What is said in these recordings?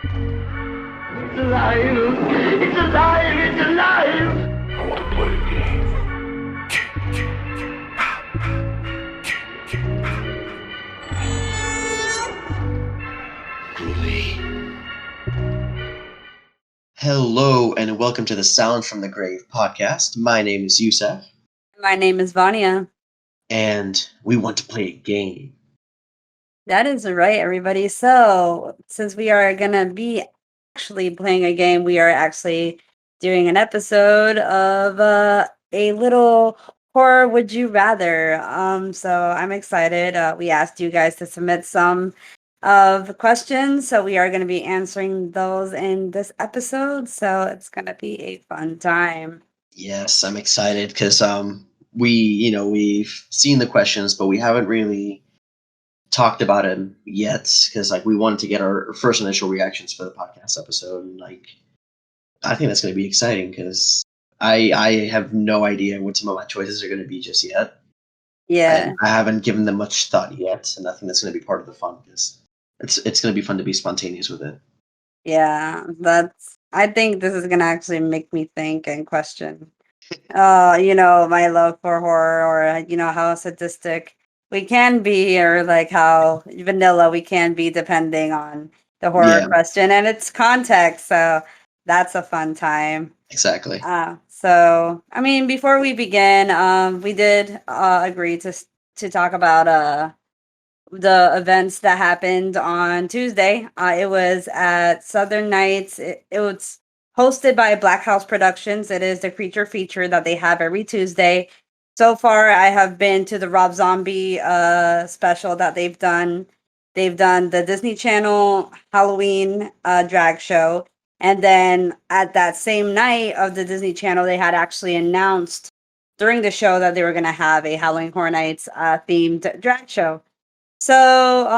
It's alive! It's alive! It's alive! I want to play a game. Hello and welcome to the Sound from the Grave podcast. My name is Yussef, My name is Vania. and we want to play a game. That is right, everybody. So, since we are going to be actually playing a game, we are actually doing an episode of a little horror would you rather. So I'm excited. We asked you guys to submit some of the questions, so we are going to be answering those in this episode. So it's going to be a fun time. Yes, I'm excited because we've seen the questions, but we haven't really talked about them yet because we wanted to get our first initial reactions for the podcast episode, and I think that's going to be exciting because I have no idea what some of my choices are going to be just yet. Yeah. I haven't given them much thought yet, and I think that's going to be part of the fun because it's going to be fun to be spontaneous with it. Yeah, I think this is gonna actually make me think and question, my love for horror, or how sadistic we can be, or like how vanilla we can be, depending on the horror Yeah, question and its context. So that's a fun time. exactly. So I mean, before we begin, we did agree to talk about the events that happened on Tuesday. It was at Southern Nights. It was hosted by Black House Productions. It is the creature feature that they have every Tuesday. So far, I have been to the Rob Zombie special that they've done. They've done the Disney Channel Halloween drag show. And then at that same night of the Disney Channel, they had actually announced during the show that they were going to have a Halloween Horror Nights themed drag show. So,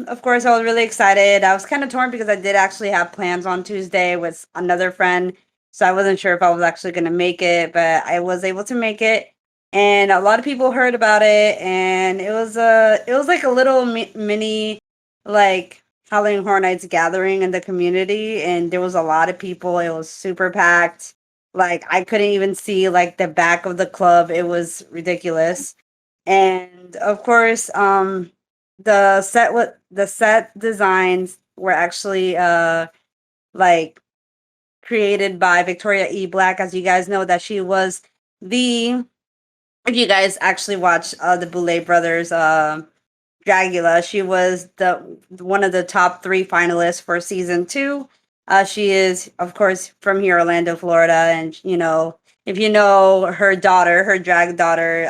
of course, I was really excited. I was kind of torn because I did actually have plans on Tuesday with another friend. So I wasn't sure if I was actually going to make it, but I was able to make it. And a lot of people heard about it, and it was like a little mini like Halloween Horror Nights gathering in the community, and there was a lot of people. It was super packed. Like I couldn't even see like the back of the club. It was ridiculous. And of course, the set designs were actually like created by Victoria E. Black. As you guys know, that she was the if you guys actually watch the Boulet brothers Dragula, she was the one of the top 3 finalists for season 2. She is, of course, from here, Orlando, Florida, and if you know her daughter, her drag daughter,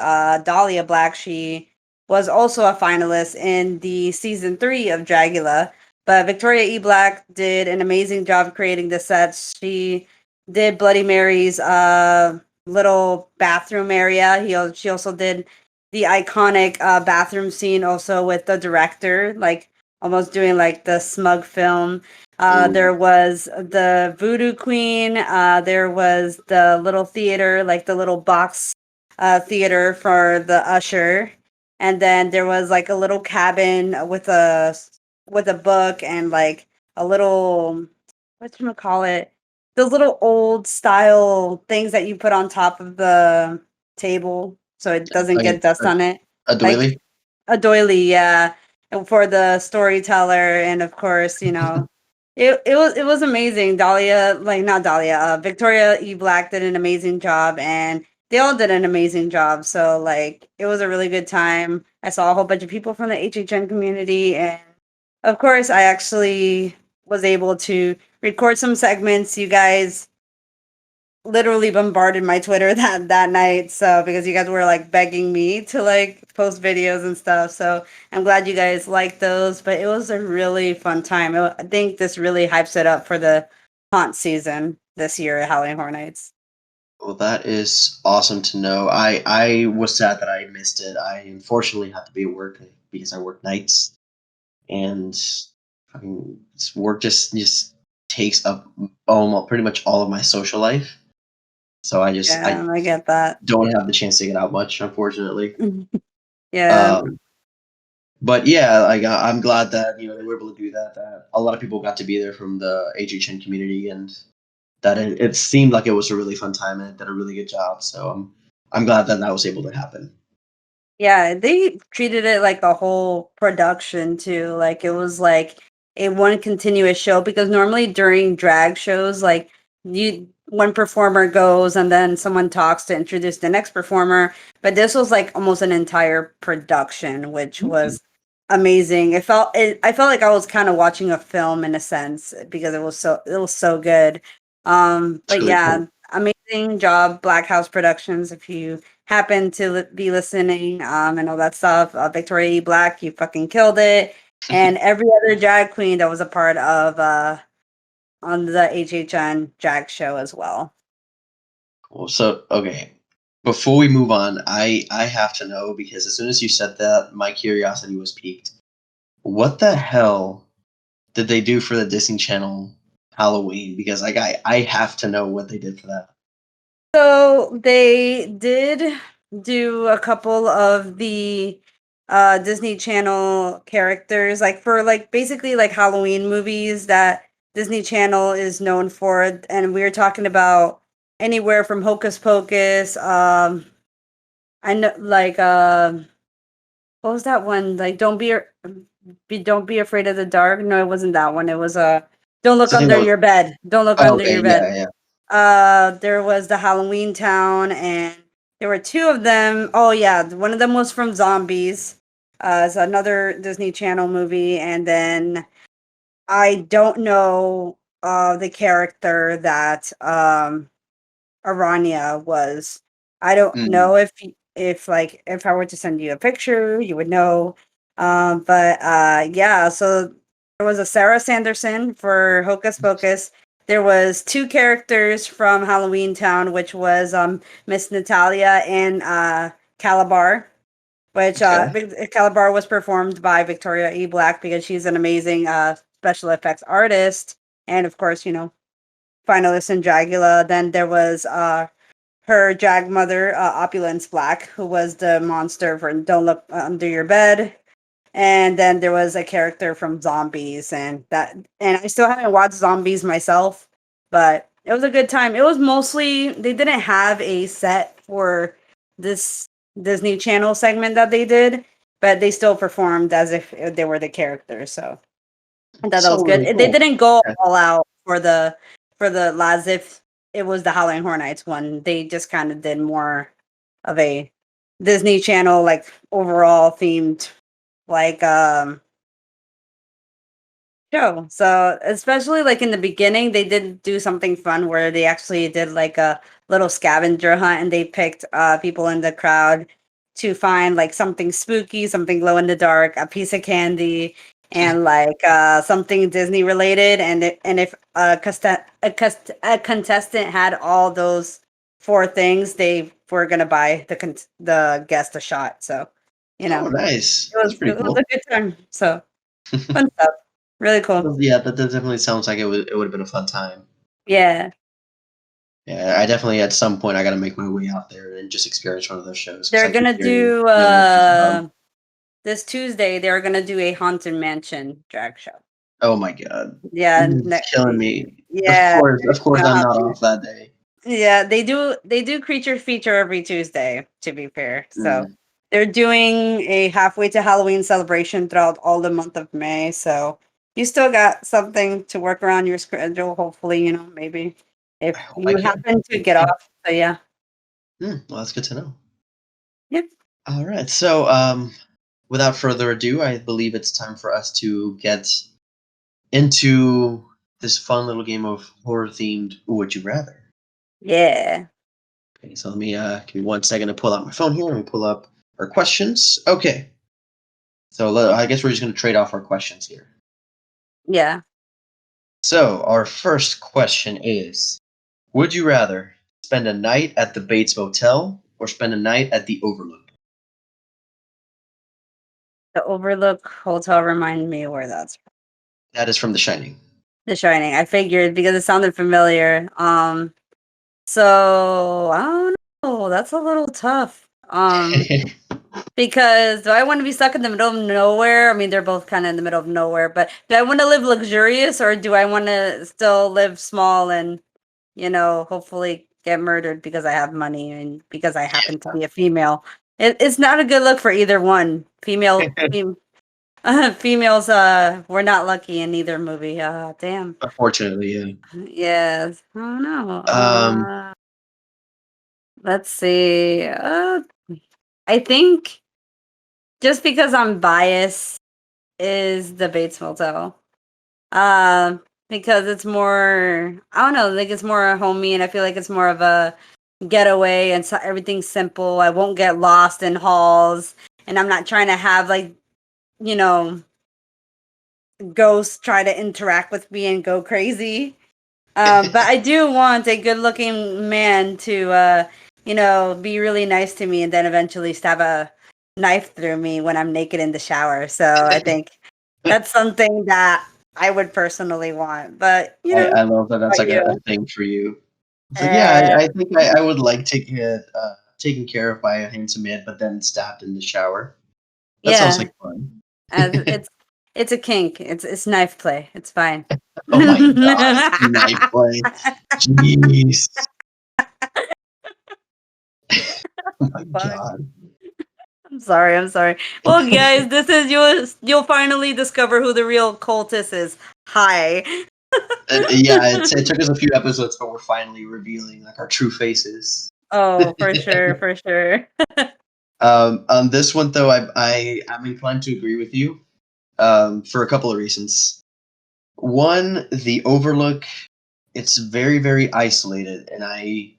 Dahlia Black, she was also a finalist in the season 3 of Dragula. But Victoria E. Black did an amazing job creating the sets. She did Bloody Mary's little bathroom area. She also did the iconic bathroom scene, also with the director, like almost doing like the smug film. There was the Voodoo Queen. There was the little theater, like the little box theater for the usher, and then there was like a little cabin with a book and like a little, what you call it, those little old style things that you put on top of the table so it doesn't Like get dust on it. a Like doily. a doily, yeah. And for the storyteller, and of course, it was amazing. Dahlia, like not Dahlia, Victoria E. Black did an amazing job, and they all did an amazing job. So like it was a really good time. I saw a whole bunch of people from the HHN community, and of course I actually was able to record some segments. You guys literally bombarded my Twitter that night. So because you guys were like begging me to like post videos and stuff. So I'm glad you guys liked those. But it was a really fun time. I think this really hypes it up for the haunt season this year at Halloween Horror Nights. Well, that is awesome to know. I was sad that I missed it. I unfortunately had to be at work because I work nights, and work just takes up almost pretty much all of my social life. So I Yeah, I get that. don't have the chance to get out much, unfortunately. Yeah. Um, But yeah, like I'm glad that they were able to do that. That a lot of people got to be there from the HHN community, and that it seemed like it was a really fun time and it did a really good job. So I'm glad that that was able to happen. Yeah, they treated it like a whole production too. Like it was like a one continuous show because normally during drag shows, like you one performer goes and then someone talks to introduce the next performer. But this was like almost an entire production, which was amazing. I felt like I was kind of watching a film in a sense because it was so good. It's But really yeah, cool. amazing job, Black House Productions. If you happen to be listening and all that stuff. Victoria E. Black, you fucking killed it. And every other drag queen that was a part of on the HHN drag show as well. Cool. So okay, before we move on, I have to know because as soon as you said that, my curiosity was piqued. What the hell did they do for the Disney Channel Halloween? Because like I have to know what they did for that. So they did do a couple of the Disney Channel characters, like for like basically like Halloween movies that Disney Channel is known for, and we were talking about anywhere from Hocus Pocus. I know like what was that one? Like don't be afraid of the dark. No, it wasn't that one. It was don't look So I think under that was your bed. Don't look oh, under okay, your bed. yeah, yeah. There was the Halloween Town, and there were two of them. Oh yeah, one of them was from Zombies. It's another Disney Channel movie, and then I don't know the character that Aranya was. I don't Mm. know if I were to send you a picture, you would know. But yeah, so there was a Sarah Sanderson for Hocus Pocus. There was two characters from Halloween Town, which was Miss Natalia and Calabar, which Okay. Calabar was performed by Victoria E. Black because she's an amazing special effects artist, and of course, finalist in Dragula. Then there was her drag mother, Opulence Black, who was the monster for Don't Look Under Your Bed. And then there was a character from Zombies, and I still haven't watched Zombies myself, but it was a good time. It was mostly they didn't have a set for this Disney Channel segment that they did, but they still performed as if they were the characters. So I thought that was So good. really They cool. didn't go Okay. all out for the as if it was the Howling Horror Nights one. They just kind of did more of a Disney Channel like overall themed like show. So especially like in the beginning, they did do something fun where they actually did like a little scavenger hunt and they picked people in the crowd to find like something spooky, something glow in the dark, a piece of candy, and like something Disney related. And if a contestant had all those four things, they were gonna buy the guest a shot. So Oh, nice. That's pretty it was a cool. good time. So fun stuff. Really cool. Yeah, that definitely sounds like it would have been a fun time. Yeah. Yeah, I definitely at some point I got to make my way out there and just experience one of those shows because They're I keep gonna hearing do really good things about them. this Tuesday they're gonna do a Haunted Mansion drag show. Oh my god, Yeah, it's killing me. yeah. Of course, I'm not off that day. Yeah, they do creature feature every Tuesday, to be fair. So Mm, they're doing a halfway to Halloween celebration throughout all the month of May. So you still got something to work around your schedule, hopefully, maybe if I hope I you can. happen to get off. So yeah. Well, that's good to know. Yep. All right, so without further ado, I believe it's time for us to get into this fun little game of horror themed Would You Rather. Yeah. Okay, so let me give me 1 second to pull out my phone here and pull up our questions. Okay, so I guess we're just going to trade off our questions here. Yeah. So our first question is: would you rather spend a night at the Bates Motel or spend a night at the Overlook? The Overlook Hotel reminded me where that's from. That is from The Shining. The Shining. I figured because it sounded familiar. So I don't know. That's a little tough. Because do I want to be stuck in the middle of nowhere? I mean, they're both kind of in the middle of nowhere, but do I want to live luxurious or do I want to still live small and, hopefully get murdered because I have money and because I happen to be a female? It's not a good look for either one. Females were not lucky in either movie. Damn. Unfortunately, yeah. Yes. I don't know. Um, Let's see. I think just because I'm biased is the Bates Motel. Because it's more, I don't know, like it's more homey, and I feel like it's more of a getaway, and so everything's simple. I won't get lost in halls, and I'm not trying to have like, you know, ghosts try to interact with me and go crazy. But I do want a good-looking man to, be really nice to me, and then eventually stab a knife through me when I'm naked in the shower. So I think that's something that I would personally want. But I love that that's about like you? a thing for you. It's like, yeah, Uh, I think I would like taken care of by a handsome man, but then stabbed in the shower. That sounds yeah, like fun. it's a kink. It's knife play. It's fine. Oh my god, knife play. Jeez. Oh my Fuck. god. I'm sorry. I'm sorry. Well, guys, this is you'll finally discover who the real cultist is. Hi. Yeah, it took us a few episodes, but we're finally revealing like our true faces. Oh, for sure, for sure. On this one though, I'm inclined to agree with you. For a couple of reasons. One, the Overlook, it's very, very isolated, and I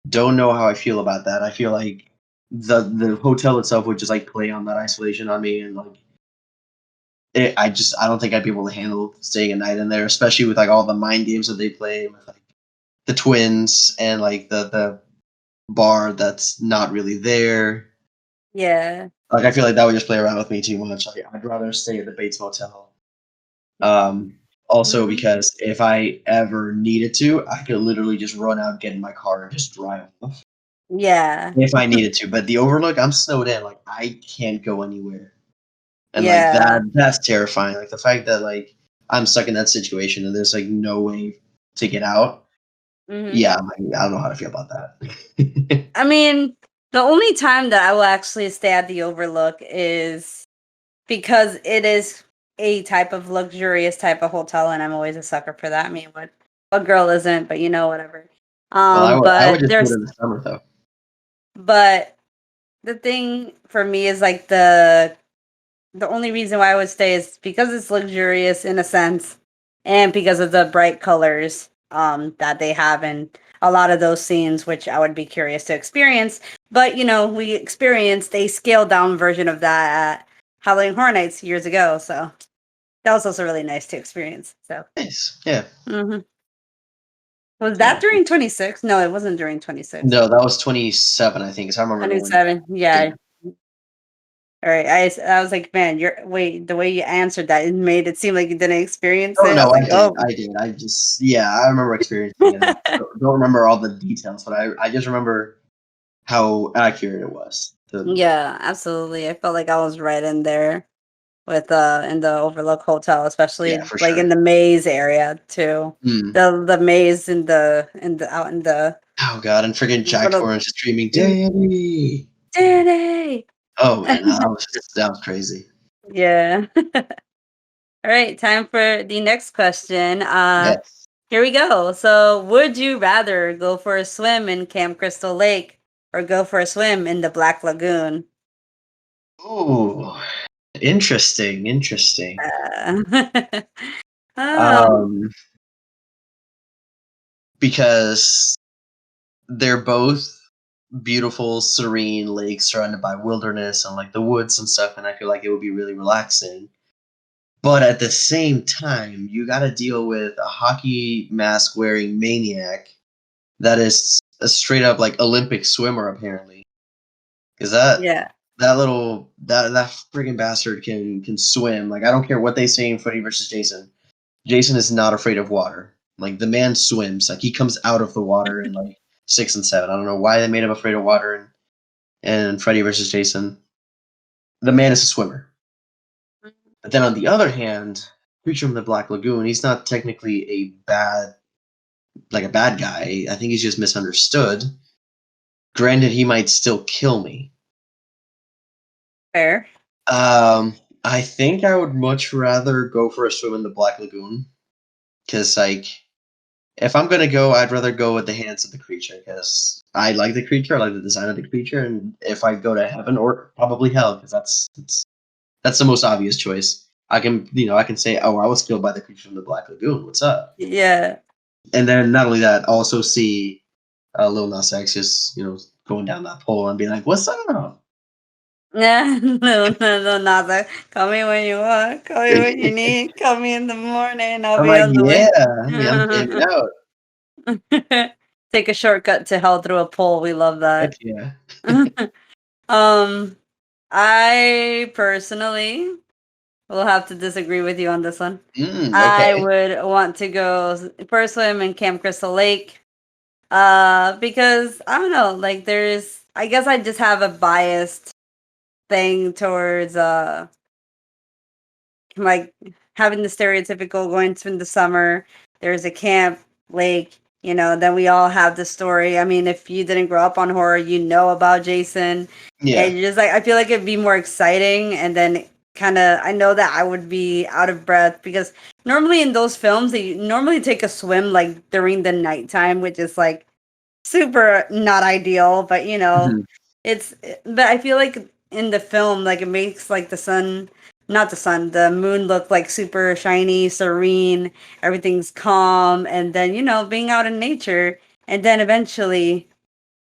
don't know how I feel about that. I feel like the hotel itself would just like play on that isolation on me, and like I don't think I'd be able to handle staying a night in there, especially with like all the mind games that they play with like the twins and like the bar that's not really there. Yeah. Like I feel like that would just play around with me too much. Like, I'd rather stay at the Bates Motel. Also Mhm. because if I ever needed to, I could literally just run out, get in my car, and just drive off Yeah. if I needed to. But the Overlook, I'm snowed in. Like I can't go anywhere, and like Yeah. that's terrifying. Like the fact that like I'm stuck in that situation and there's like no way to get out. Mhm. Yeah, I don't know how to feel about that. I mean, the only time that I will actually stay at the Overlook is because it is a type of luxurious type of hotel, and I'm always a sucker for that. I mean, what girl isn't? But whatever. Well, I would But just do it in the summer though. but the thing for me is like the only reason why I would stay is because it's luxurious in a sense, and because of the bright colors that they have in a lot of those scenes, which I would be curious to experience. But we experienced a scaled down version of that at Halloween Horror Nights years ago, so that was also really nice to experience. So, Nice. Yeah. hmm was that Yeah. during 26? No, it wasn't during 26. No, that was 27, I think. Because I remember the one. 27, yeah. Yeah. All right, I was like, man, the way you answered that, it made it seem like you didn't experience Oh it. I was no, I like, did. oh, I did. I just yeah, I remember experiencing it. I don't remember all the details, but I just remember how accurate it was. yeah, absolutely. I felt like I was right in there with in the Overlook Hotel, Yeah, especially for like in sure. the maze area too. Mm. The maze in the out in the Oh god, and freaking Jack little Torrance just screaming, "Danny!" Danny. Oh man, that was crazy. Yeah. All right, time for the next question. Yes. Here we go. So, would you rather go for a swim in Camp Crystal Lake or go for a swim in the Black Lagoon? Ooh, interesting, interesting. Uh, um, Um, because they're both beautiful, serene lakes surrounded by wilderness and like the woods and stuff, and I feel like it would be really relaxing. But at the same time, you got to deal with a hockey mask wearing maniac that is a straight up like Olympic swimmer apparently. Because yeah. that freaking bastard can swim. Like I don't care what they say in Freddy versus Jason. Jason is not afraid of water. Like the man swims. Like he comes out of the water in like 6 and 7. I don't know why they made him afraid of water in Freddy versus Jason. the man is a swimmer. But then on the other hand, creature from the Black Lagoon, he's not technically a bad guy. I think he's just misunderstood. Granted, he might still kill me. Fair. I think I would much rather go for a swim in the Black Lagoon. Because, like, if I'm going to go, I'd rather go with the hands of the creature. Because I like the creature, I like the design of the creature. And if I go to heaven, or probably hell, because that's the most obvious choice. I can say, oh, I was killed by the creature from the Black Lagoon. What's up? Yeah. And then not only that, also see Lil Nas X just, going down that pole and be like, what's up? Yeah, no, nada. Call me when you want. Call me when you need. Call me in the morning. I'll I'm be like, on the yeah, way. I'm getting out. Take a shortcut to hell through a pole. We love Heck that. yeah. um, I personally will have to disagree with you on this one. I Okay. would want to go for a swim in Camp Crystal Lake. Because I don't know, like I guess I just have a biased thing towards like having the stereotypical going to in the summer. There's a camp, lake, then we all have the story. I mean, if you didn't grow up on horror, you know about Jason. Yeah. And you're just like, I feel like it'd be more exciting. And then kind of, I know that I would be out of breath because normally in those films, they normally take a swim like during the nighttime, which is like super not ideal, but Mhm. it's but I feel like in the film, like it makes like not the sun, the moon look like super shiny, serene, everything's calm, and then being out in nature, and then eventually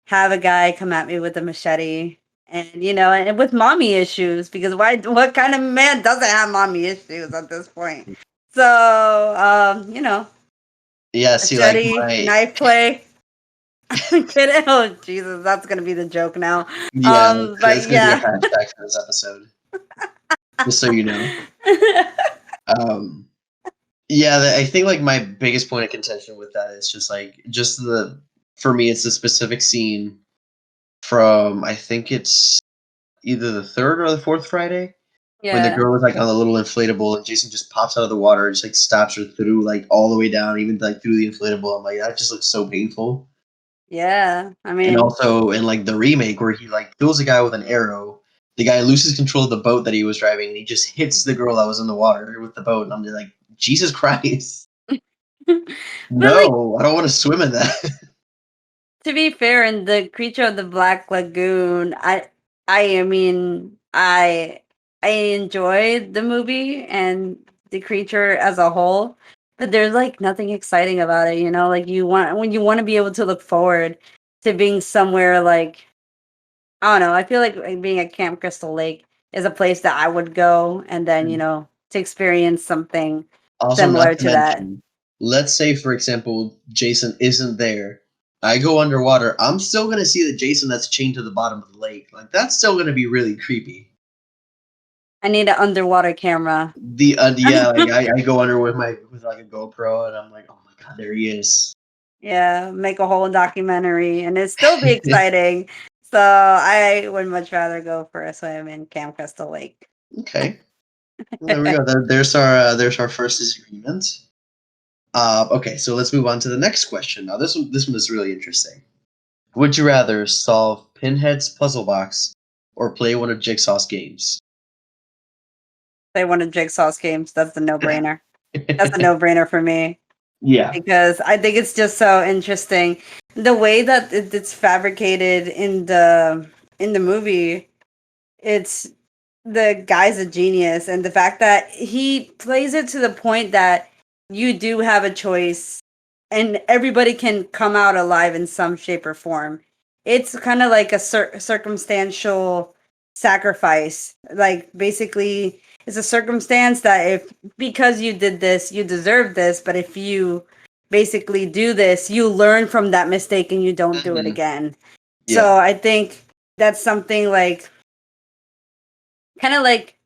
have a guy come at me with a machete. And and with mommy issues, because what kind of man doesn't have mommy issues at this point? So Yeah, see, like machete, my knife play. Kidding. Oh Jesus, that's gonna be the joke now. yeah, But that's gonna be a yeah. hashtag for this episode, just so you know. Um, yeah, I think like my biggest point of contention with that is just for me, it's the specific scene from I think it's either the third or the fourth Friday when the Yeah. girl is like on the little inflatable and Jason just pops out of the water and just like stabs her through like all the way down, even like through the inflatable. I'm like, that just looks so painful. Yeah. I And mean, also in like the remake where he like kills a guy with an arrow, the guy loses control of the boat that he was driving and he just hits the girl that was in the water with the boat. And I'm just like, Jesus Christ. but like No, I don't want to swim in that. to be fair, in the Creature of the Black Lagoon, I mean, I enjoyed the movie and the creature as a whole, but there's like nothing exciting about it, like you want to be able to look forward to being somewhere like I don't know. I feel like being at Camp Crystal Lake is a place that I would go and then, to experience something Also, not similar to to that. mention, let's say, for example, Jason isn't there. I go underwater. I'm still going to see the Jason that's chained to the bottom of the lake. Like, that's still going to be really creepy. I need an underwater camera. Yeah, like I go under with like a GoPro and I'm like, oh my God, there he is. Yeah, make a whole documentary and it'd still be exciting. So I would much rather go for a swim in Camp Crystal Lake. Okay. Well, there we go. There's our first disagreement. Okay, so let's move on to the next question. Now, this one is really interesting. Would you rather solve Pinhead's puzzle box or play one of Jigsaw's games? They wanted Jigsaw's games. That's the no-brainer. That's a no-brainer for me. Yeah. Because I think it's just so interesting the way that it's fabricated in the movie. It's the guy's a genius, and the fact that he plays it to the point that you do have a choice, and everybody can come out alive in some shape or form. It's kind of like a circumstantial sacrifice. Like basically, it's a circumstance that if because you did this, you deserve this, but if you basically do this, you learn from that mistake and you don't do it Mhm. again. Yeah. So I think that's something like kind of like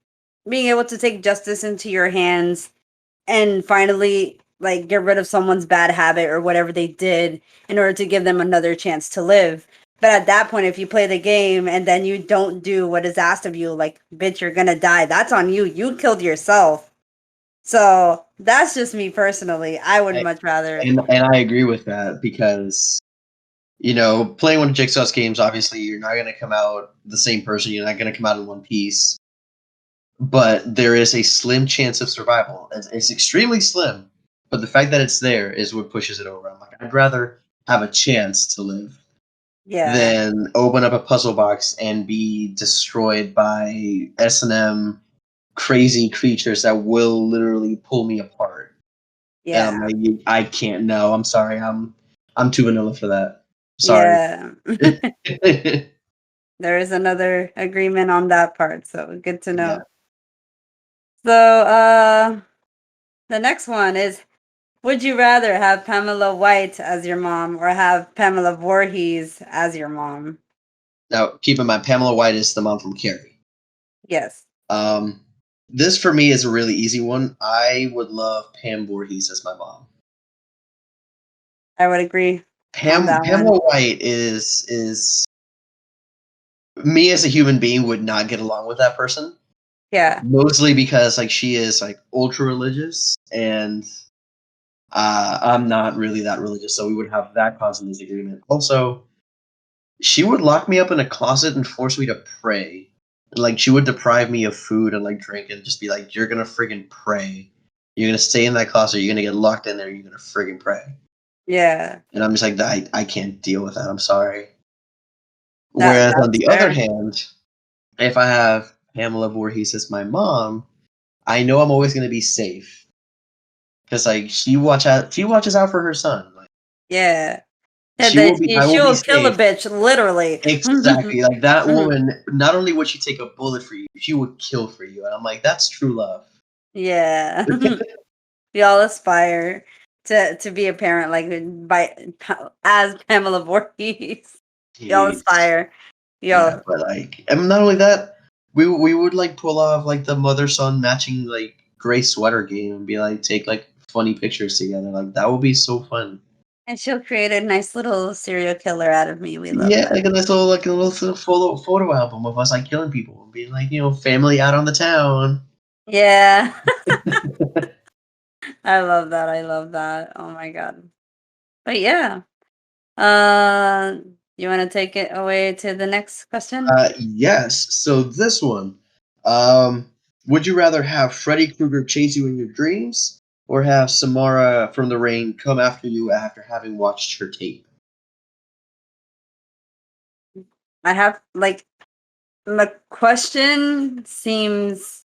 being able to take justice into your hands and finally like get rid of someone's bad habit or whatever they did in order to give them another chance to live. But at that point, if you play the game and then you don't do what is asked of you, like, bitch, you're gonna die. That's on you. You killed yourself. So that's just me personally. I would I, much rather. and I agree with that because playing one of Jigsaw's games, obviously you're not going to come out the same person. You're not going to come out in one piece, but there is a slim chance of survival. It's extremely slim, but the fact that it's there is what pushes it over. I'm like, I'd rather have a chance to live Yeah. than open up a puzzle box and be destroyed by S&M crazy creatures that will literally pull me apart. And I'm Yeah. like, I can't. No, I'm sorry. I'm too vanilla for that. Sorry. Yeah. There is another agreement on that part. So good to Yeah. know. So the next one is, would you rather have Pamela White as your mom or have Pamela Voorhees as your mom? Now, keep in mind, Pamela White is the mom from Carrie. Yes, Um, this for me is a really easy one. I would love Pam Voorhees as my mom. I would agree on that Pamela one. White is me as a human being would not get along with that person. Yeah. Mostly because like she is like ultra religious and I'm not really that religious, so we would have that constant disagreement. Also, she would lock me up in a closet and force me to pray. Like she would deprive me of food and like drink and just be like, "You're gonna friggin' pray. You're gonna stay in that closet. You're gonna get locked in there. You're gonna friggin' pray." Yeah. And I'm just like, I can't deal with that. I'm sorry. Whereas on That's the other fair. hand, if I have Pamela Voorhees as my mom, I know I'm always gonna be safe because like she watches out for her son. Like Yeah. she will be. I will be She'll kill a safe. bitch, literally. Exactly. Like that woman, not only would she take a bullet for you, she would kill for you. And I'm like, that's true love. Yeah. We all aspire to be a parent like as Pamela Voorhees. We all Jeez. aspire. We Yeah, all but like, and not only that, we would like pull off like the mother son matching like gray sweater game and be like take like funny pictures together. Like that would be so fun. and she'll create a nice little serial killer out of me. We love Yeah, that. like a little sort of photo album of us like killing people and being like family out on the town. Yeah. I love that. I love that. Oh my god. But yeah. Uh you want to take it away to the next question? Yes. So this one, um, would you rather have Freddy Krueger chase you in your dreams, or have Samara from the Rain come after you after having watched her tape? I have like the question seems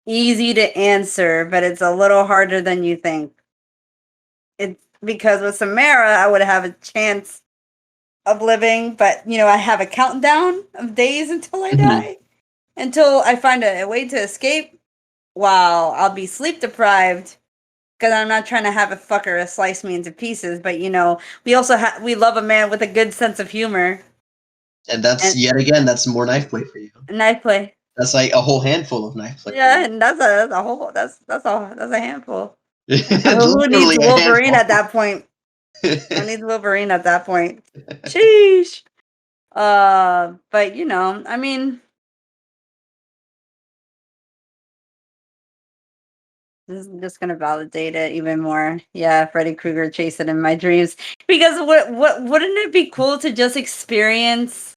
easy to answer, but it's a little harder than you think. It's because with Samara, I would have a chance of living, but I have a countdown of days until I Mhm. die, until I find a way to escape. While I'll be sleep deprived because I'm not trying to have a fucker slice me into pieces. But we also we love a man with a good sense of humor And that's and yet again, that's more knife play for you. knife play. That's like a whole handful of knife play for Yeah, you. and that's a whole that's a handful. It's Who needs literally a Wolverine handful. at that point? Who needs Wolverine at that point? Sheesh. But I mean, this is just gonna validate it even more. Yeah, Freddy Krueger chasing in my dreams. Because what wouldn't it be cool to just experience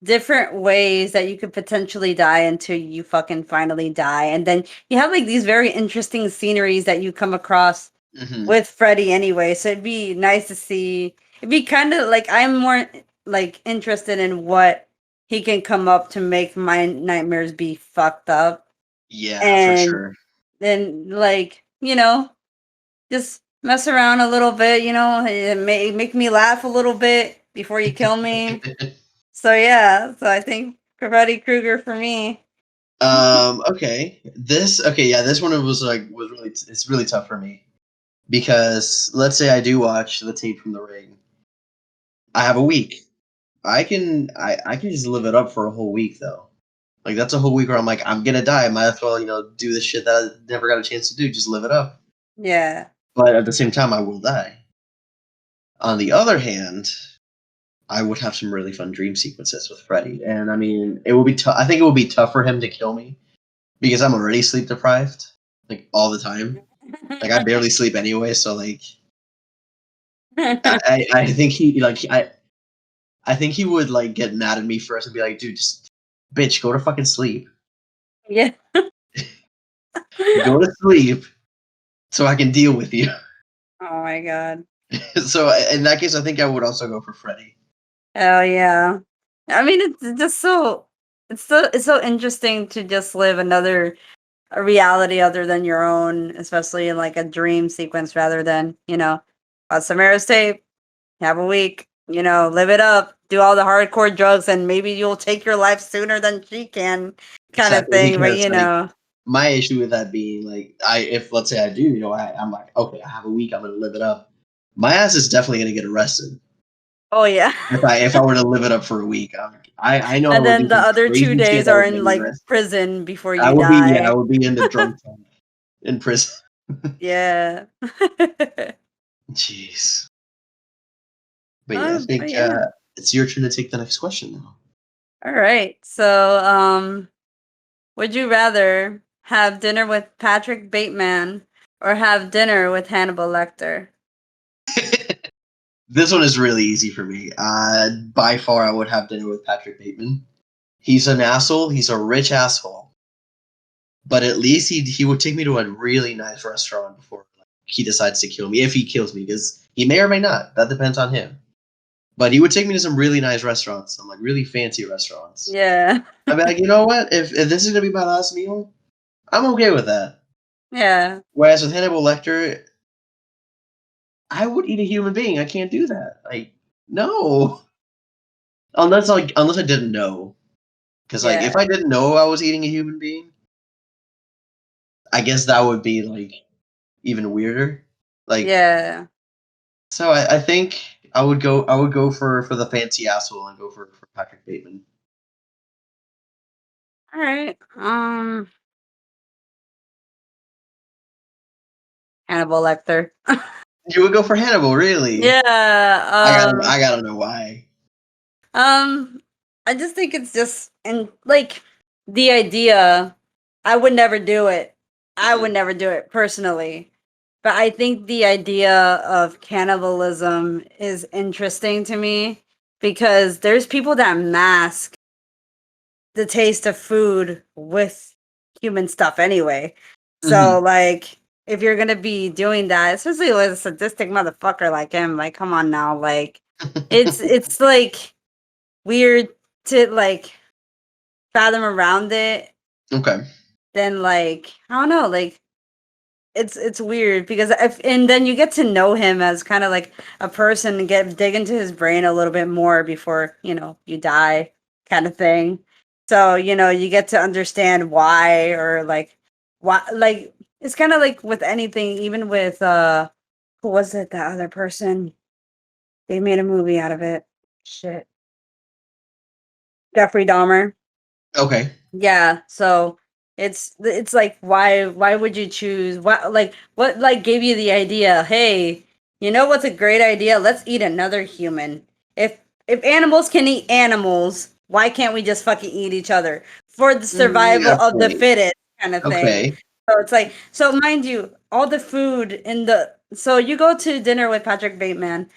different ways that you could potentially die until you fucking finally die, and then you have like these very interesting sceneries that you come across Hmm. with Freddy anyway. So it'd be nice to see. It'd be kind of like I'm more like interested in what he can come up to make my nightmares be fucked up, Yeah, for and sure. then like just mess around a little bit. And make me laugh a little bit before you kill me. So yeah, so I think Freddy Krueger for me. Okay. Yeah, this one was really it's really tough for me because let's say I do watch the tape from the ring. I have a week. I can just live it up for a whole week though. Like that's a whole week where I'm like I'm gonna die. I might as well do the shit that I never got a chance to do. Just live it up. Yeah. But at the same time, I will die. On the other hand, I would have some really fun dream sequences with Freddy. And I mean, it would be tough. I think it would be tough for him to kill me because I'm already sleep deprived, like all the time. Like I barely sleep anyway, so like I think I think he would like get mad at me first and be like, dude, just bitch, go to fucking sleep. Yeah. Go to sleep so I can deal with you. Oh my god. So in that case, I think I would also go for Freddy. Oh yeah. I mean, it's just it's so interesting to just live another a reality other than your own, especially in like a dream sequence rather than, Samara's tape, have a week, live it up, do all the hardcore drugs, and maybe you'll take your life sooner than she can, kind of Exactly, thing. But because like my issue with that being like if let's say I do, I'm like, okay, I have a week, I'm gonna live it up. My ass is definitely gonna get arrested oh yeah. if I were to live it up for a week. I know I And would do then the some other two crazy shit days that are would get in me like arrested. prison before I you would be I die. would be in the drunk tank in prison. Yeah. Jeez. But yeah, I But think yeah. it's your turn to take the next question now. All right. So, would you rather have dinner with Patrick Bateman or have dinner with Hannibal Lecter? This one is really easy for me. By far, I would have dinner with Patrick Bateman. He's an asshole. He's a rich asshole. But at least he would take me to a really nice restaurant before he decides to kill me. If he kills me, because he may or may not. That depends on him. But he would take me to some really nice restaurants, some like really fancy restaurants. Yeah. I'd be like, you know what? If this is gonna be my last meal, I'm okay with that. Yeah. Whereas with Hannibal Lecter, I would eat a human being. I can't do that. Like, no. Unless I didn't know. Because like if Yeah. I didn't know I was eating a human being, I guess that would be like even weirder. Like Yeah. so I think I would go for the fancy asshole and go for Patrick Bateman. All right. Hannibal Lecter. You would go for Hannibal, really? Yeah. I gotta know why. Um, I just think it's just and like the idea. I would never do it. I would Mhm. never do it personally. But I think the idea of cannibalism is interesting to me because there's people that mask the taste of food with human stuff anyway. So Mhm. like if you're gonna be doing that, especially with a sadistic motherfucker like him, like come on now, like it's like weird to like fathom around it. Okay. Then like I don't know, like it's weird because if and then you get to know him as kind of like a person and get dig into his brain a little bit more before you die, kind of thing. So you get to understand why or like why like it's kind of like with anything, even with who was it, that other person, they made a movie out of it, shit, Jeffrey Dahmer. Okay. Yeah, so it's like why would you choose what like gave you the idea, hey, you know what's a great idea? Let's eat another human. If animals can eat animals, why can't we just fucking eat each other for the You survival got a of the point. fittest kind of thing? Okay. So it's like so mind you, all the food in the so you go to dinner with Patrick Bateman,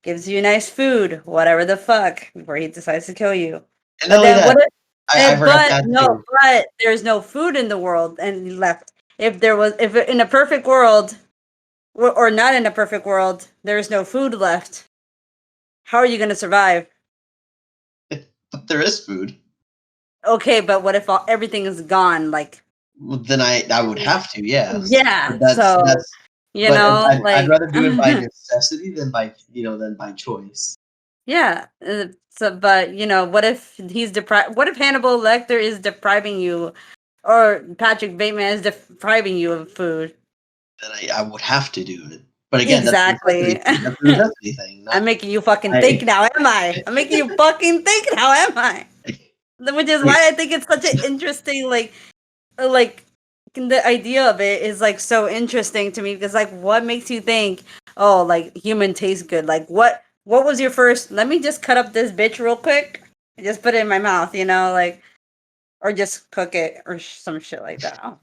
gives you nice food, whatever the fuck, before he decides to kill you. And not But only then that, what if I forgot to but add no, too. but there's no food in the world and left. If in a perfect world or not in a perfect world, there's no food left. How are you going to survive? But there is food. Okay, but what if everything is gone? Like, Well, then I would have to, yes. But yeah. that's So that's but I'd like, rather do it by necessity than by choice. yeah. So, but what if he's deprived? What if Hannibal Lecter is depriving you, or Patrick Bateman is depriving you of food? Then I would have to do it. But again, that's a necessity Exactly. thing. That's a necessity thing. I'm Not making you fucking think I. now, am I? I'm making you fucking think now, am I? Which is why I think it's such an interesting, like the idea of it is like so interesting to me because like what makes you think, oh, like human tastes good? Like what was your first? Let me just cut up this bitch real quick and just put it in my mouth, like, or just cook it or some shit like that.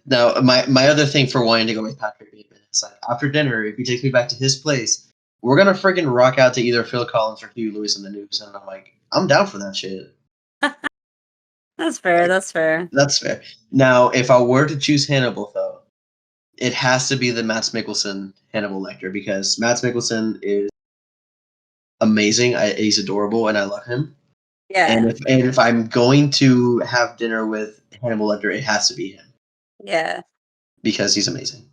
Now, my other thing for wanting to go with Patrick Bateman is that after dinner, if he takes me back to his place, we're gonna freaking rock out to either Phil Collins or Hugh Lewis in the News, and I'm like, I'm down for that shit. That's fair. Like, That's fair. that's fair. Now, if I were to choose Hannibal, though, it has to be the Mads Mikkelsen Hannibal Lecter because Mads Mikkelsen is amazing. He's adorable, and I love him. Yeah. And if I'm going to have dinner with Hannibal Lecter, it has to be him Yeah. because he's amazing.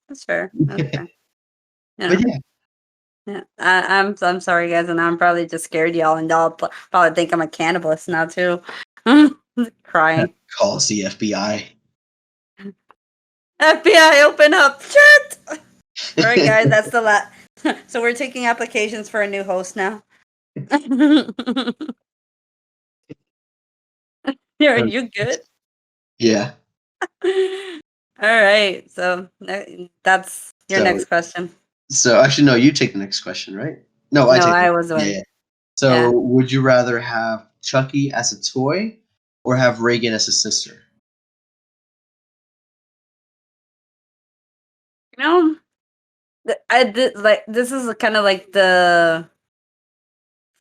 That's fair. That's fair. But yeah, Yeah. I'm sorry, guys, and I'm probably just scared y'all, and y'all probably think I'm a cannibalist now too. Crying. calls the FBI. FBI, open up! Shit! All right, guys, that's the last. So we're taking applications for a new host now. You good? Yeah. All right. So that's your So next question. so actually no, you take the next question, right? No, I No, take I it. was Yeah, one. yeah. So Yeah. would you rather have Chucky as a toy or have Reagan as a sister? You know, I did like this is kind of like the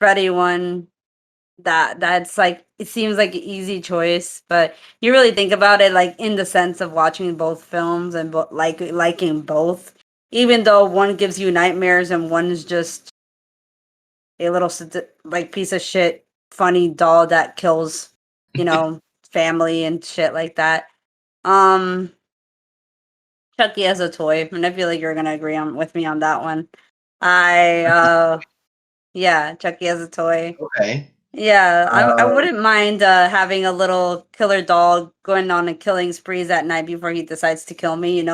Freddy one that's like it seems like an easy choice, but you really think about it like in the sense of watching both films and liking both, even though one gives you nightmares and one is just a little like piece of shit funny doll that kills, family and shit like that. Um, Chucky as a toy, and I feel like you're gonna agree with me on that one. I yeah, Chucky as a toy. Okay. Yeah, I Uh, wouldn't mind having a little killer dog going on a killing sprees at night before he decides to kill me,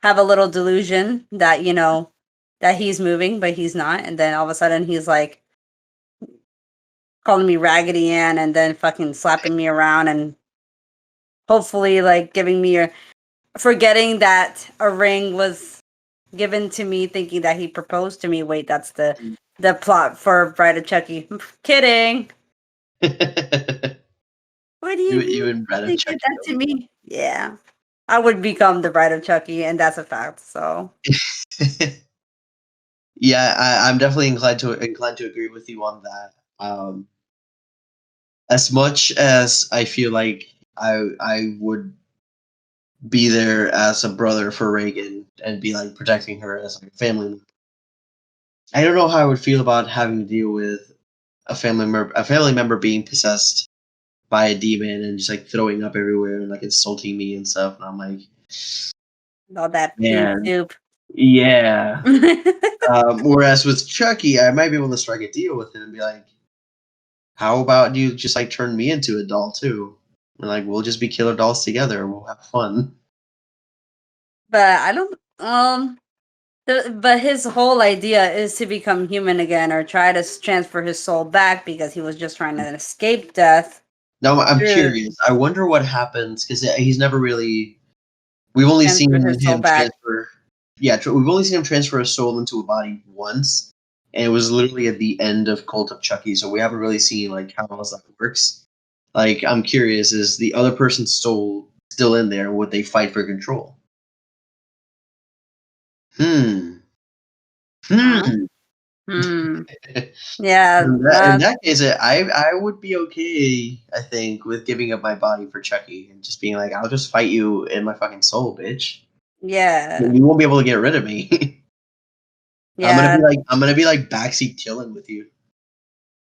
have a little delusion that, that he's moving, but he's not. And then all of a sudden he's like calling me Raggedy Ann and then fucking slapping me around and hopefully like giving me forgetting that a ring was given to me, thinking that he proposed to me. Wait, that's the plot for Bride of Chucky. Kidding. you What do you mean? you and Brad They of did Chucky. that to me? Yeah. I would become the bride of Chucky, and that's a fact. So Yeah, I'm definitely inclined to agree with you on that. As much as I feel like I would be there as a brother for Reagan and be like protecting her as like a family member, I don't know how I would feel about having to deal with a family member being possessed by a demon and just like throwing up everywhere and like insulting me and stuff. And I'm like, all that pee man, soup. yeah. Whereas with Chucky, I might be able to strike a deal with him and be like, how about you just like turn me into a doll too? And like we'll just be killer dolls together and we'll have fun. But I don't. But his whole idea is to become human again, or try to transfer his soul back because he was just trying to escape death. Now I'm Through curious. I wonder what happens because he's never really. We've only transfer seen his soul him back. transfer. Yeah, we've only seen him transfer a soul into a body once, and it was literally at the end of Cult of Chucky. So we haven't really seen like how else that works. Like I'm curious: is the other person's soul still in there? Would they fight for control? Hmm. Huh? Hmm. Hmm. Yeah. In that case, I would be okay. I think with giving up my body for Chucky and just being like, I'll just fight you in my fucking soul, bitch. Yeah. You won't be able to get rid of me. Yeah. I'm gonna be like backseat chilling with you.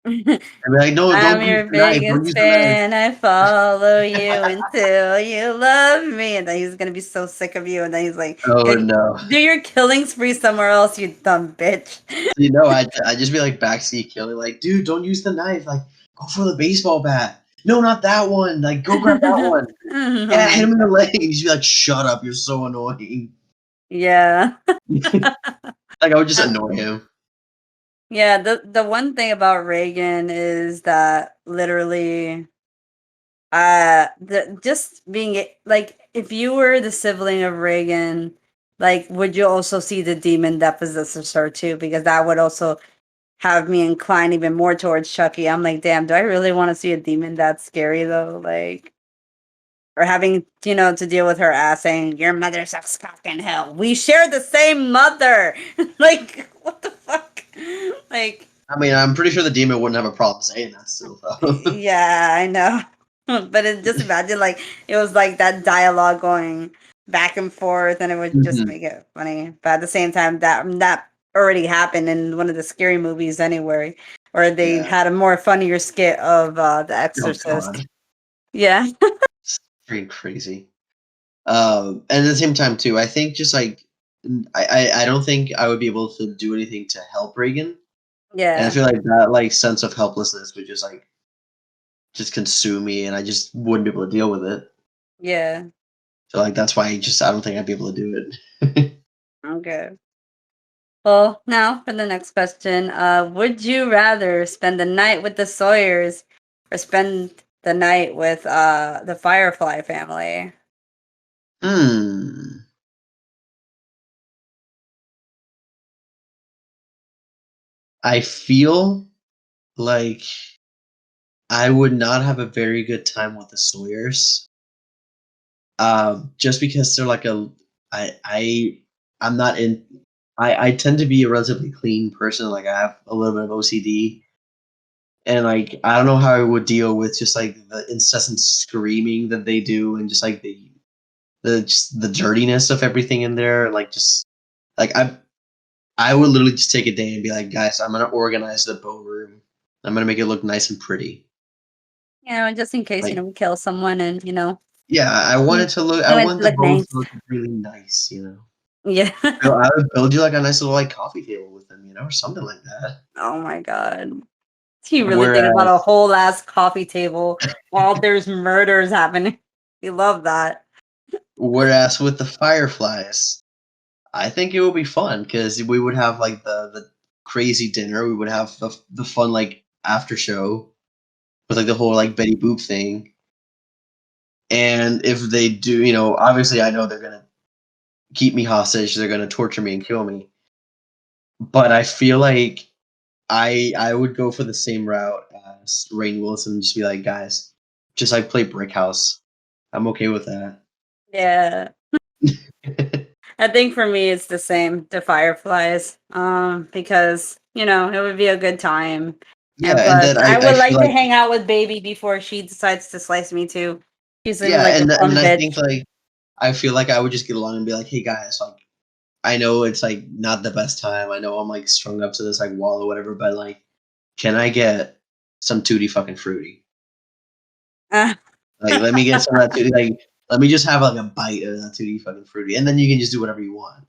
I'm like, no, I'm don't use your the knife. Don't biggest use the fan. I follow you until you love me. And then he's gonna be so sick of you. And then he's like, knife. Oh "Go no. do your killing spree somewhere else, you dumb bitch." I just be like backseat killing. Like, dude, don't use the knife. Like, go for the baseball bat. No, not that one. Like, go grab that one. Oh Yeah, hit my him in the god. leg. And he's be like, shut up. You're so annoying. Yeah. Like, I would just Uh, annoy him. yeah, the one thing about Reagan is that literally just being like if you were the sibling of Reagan like, would you also see the demon that possesses her too? Because that would also have me inclined even more towards Chucky. I'm like, damn, do I really want to see a demon that's scary though? Like, or having, to deal with her ass saying, "Your mother sucks cock in hell. We share the same mother." Like, what the fuck? Like, I mean, I'm pretty sure the demon wouldn't have a problem saying that still, though. yeah, I know. But just imagine, like, it was like that dialogue going back and forth, and it would just Mhm. make it funny. But at the same time, that already happened in one of the scary movies anyway, where they Yeah. had a more funnier skit of The Oh Exorcist. God, Yeah. it's pretty crazy. And at the same time too, I think just like I don't think I would be able to do anything to help Reagan, and I Yeah. feel like that like sense of helplessness would just consume me, and I just wouldn't be able to deal with it. Yeah. So like that's why I don't think I'd be able to do it. Okay. Well, now for the next question. Would you rather spend the night with the Sawyers or spend the night with the Firefly family? Hmm. I feel like I would not have a very good time with the Sawyers. Just because they're like I'm not in. I tend to be a relatively clean person. Like I have a little bit of OCD, and like I don't know how I would deal with just like the incessant screaming that they do, and just like the dirtiness of everything in there. Like just like I would literally just take a day and be like, guys, I'm gonna organize the bow room. I'm gonna make it look nice and pretty. Just in case, Like we kill someone and, yeah, I want it to look. I want it want to the look bows nice. to look really nice. You know. Yeah. I would build you like a nice little like coffee table with them, or something like that. Oh my God. You really think about a Whereas, whole ass coffee table while there's murders happening. You love that. whereas with the fireflies, I think it would be fun because we would have like the crazy dinner. We would have the fun like after show with like the whole like Betty Boop thing. And if they do, obviously I know they're gonna keep me hostage. They're gonna torture me and kill me. But I feel like I would go for the same route as Rainn Wilson and just be like, guys, just like play Brick House. I'm okay with that. Yeah. I think for me it's the same, the Fireflies. Because, it would be a good time. Yeah, And and plus then I I would feel like to like hang out with Baby before she decides to slice me too. She seems yeah, like a and fun then I think bitch. like I feel like I would just get along and be like, hey guys, like I know it's like not the best time. I know I'm like strung up to this like wall or whatever, but like, can I get some tutti fucking fruity? Uh, Like, let me get some of that tutti. Like, let me just have like a bite of that tutti fucking fruity, and then you can just do whatever you want.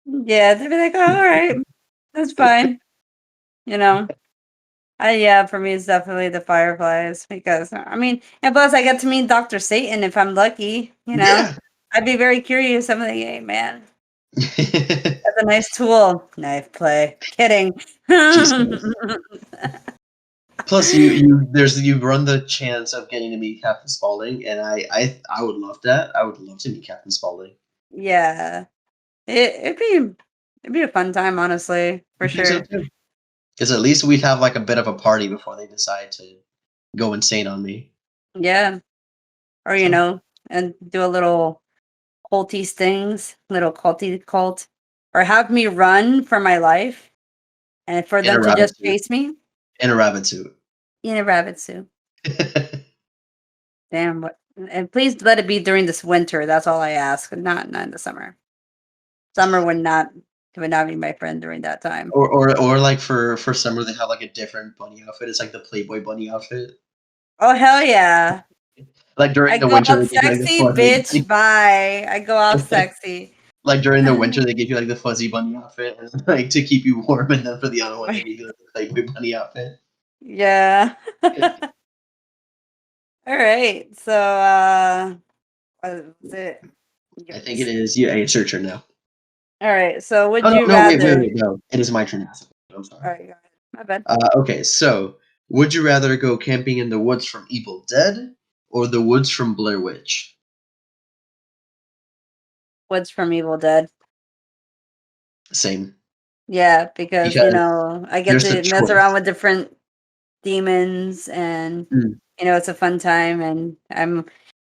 yeah, they'd be like, "Oh, all right. That's fine." You know. Yeah, for me it's definitely the Fireflies because I mean, and plus I get to meet Dr. Satan if I'm lucky, Yeah. I'd be very curious. I'm like, hey man, that's a nice tool. Knife play. Kidding. Jesus. Plus, you run the chance of getting to meet Captain Spaulding, and I would love that. I would love to meet Captain Spaulding. Yeah. It'd be a fun time, honestly, for I think so sure. too. Because at least we'd have like a bit of a party before they decide to go insane on me. Yeah. Or, So and do a little culty things, little culty cult. Or have me run for my life and for in them a to rabbit just suit. chase me In a rabbit suit. in a rabbit suit. Damn, what and please let it be during this winter. That's all I ask. Not in the summer. Summer would not be my friend during that time. or like for summer they have like a different bunny outfit. It's like the Playboy bunny outfit. Oh hell yeah. Like during I the go winter out they give you like the sexy, fuzzy bitch. Bye. I go out sexy. like during the winter they give you like the fuzzy bunny outfit and like to keep you warm, and then for the other Oh one they my give you like the Playboy bunny outfit. yeah. All right. So what was it? I think it is. Yeah, it's your turn now. All right. So Oh would no, you no, wait, wait, rather wait, no. It is my turn now. I'm all sorry. right, go ahead. My bad. Okay, so would you rather go camping in the woods from Evil Dead or the woods from Blair Witch? What's from Evil Dead? Same. Yeah, because Because I get there's the to mess around choice. with different demons, and Mm. it's a fun time. And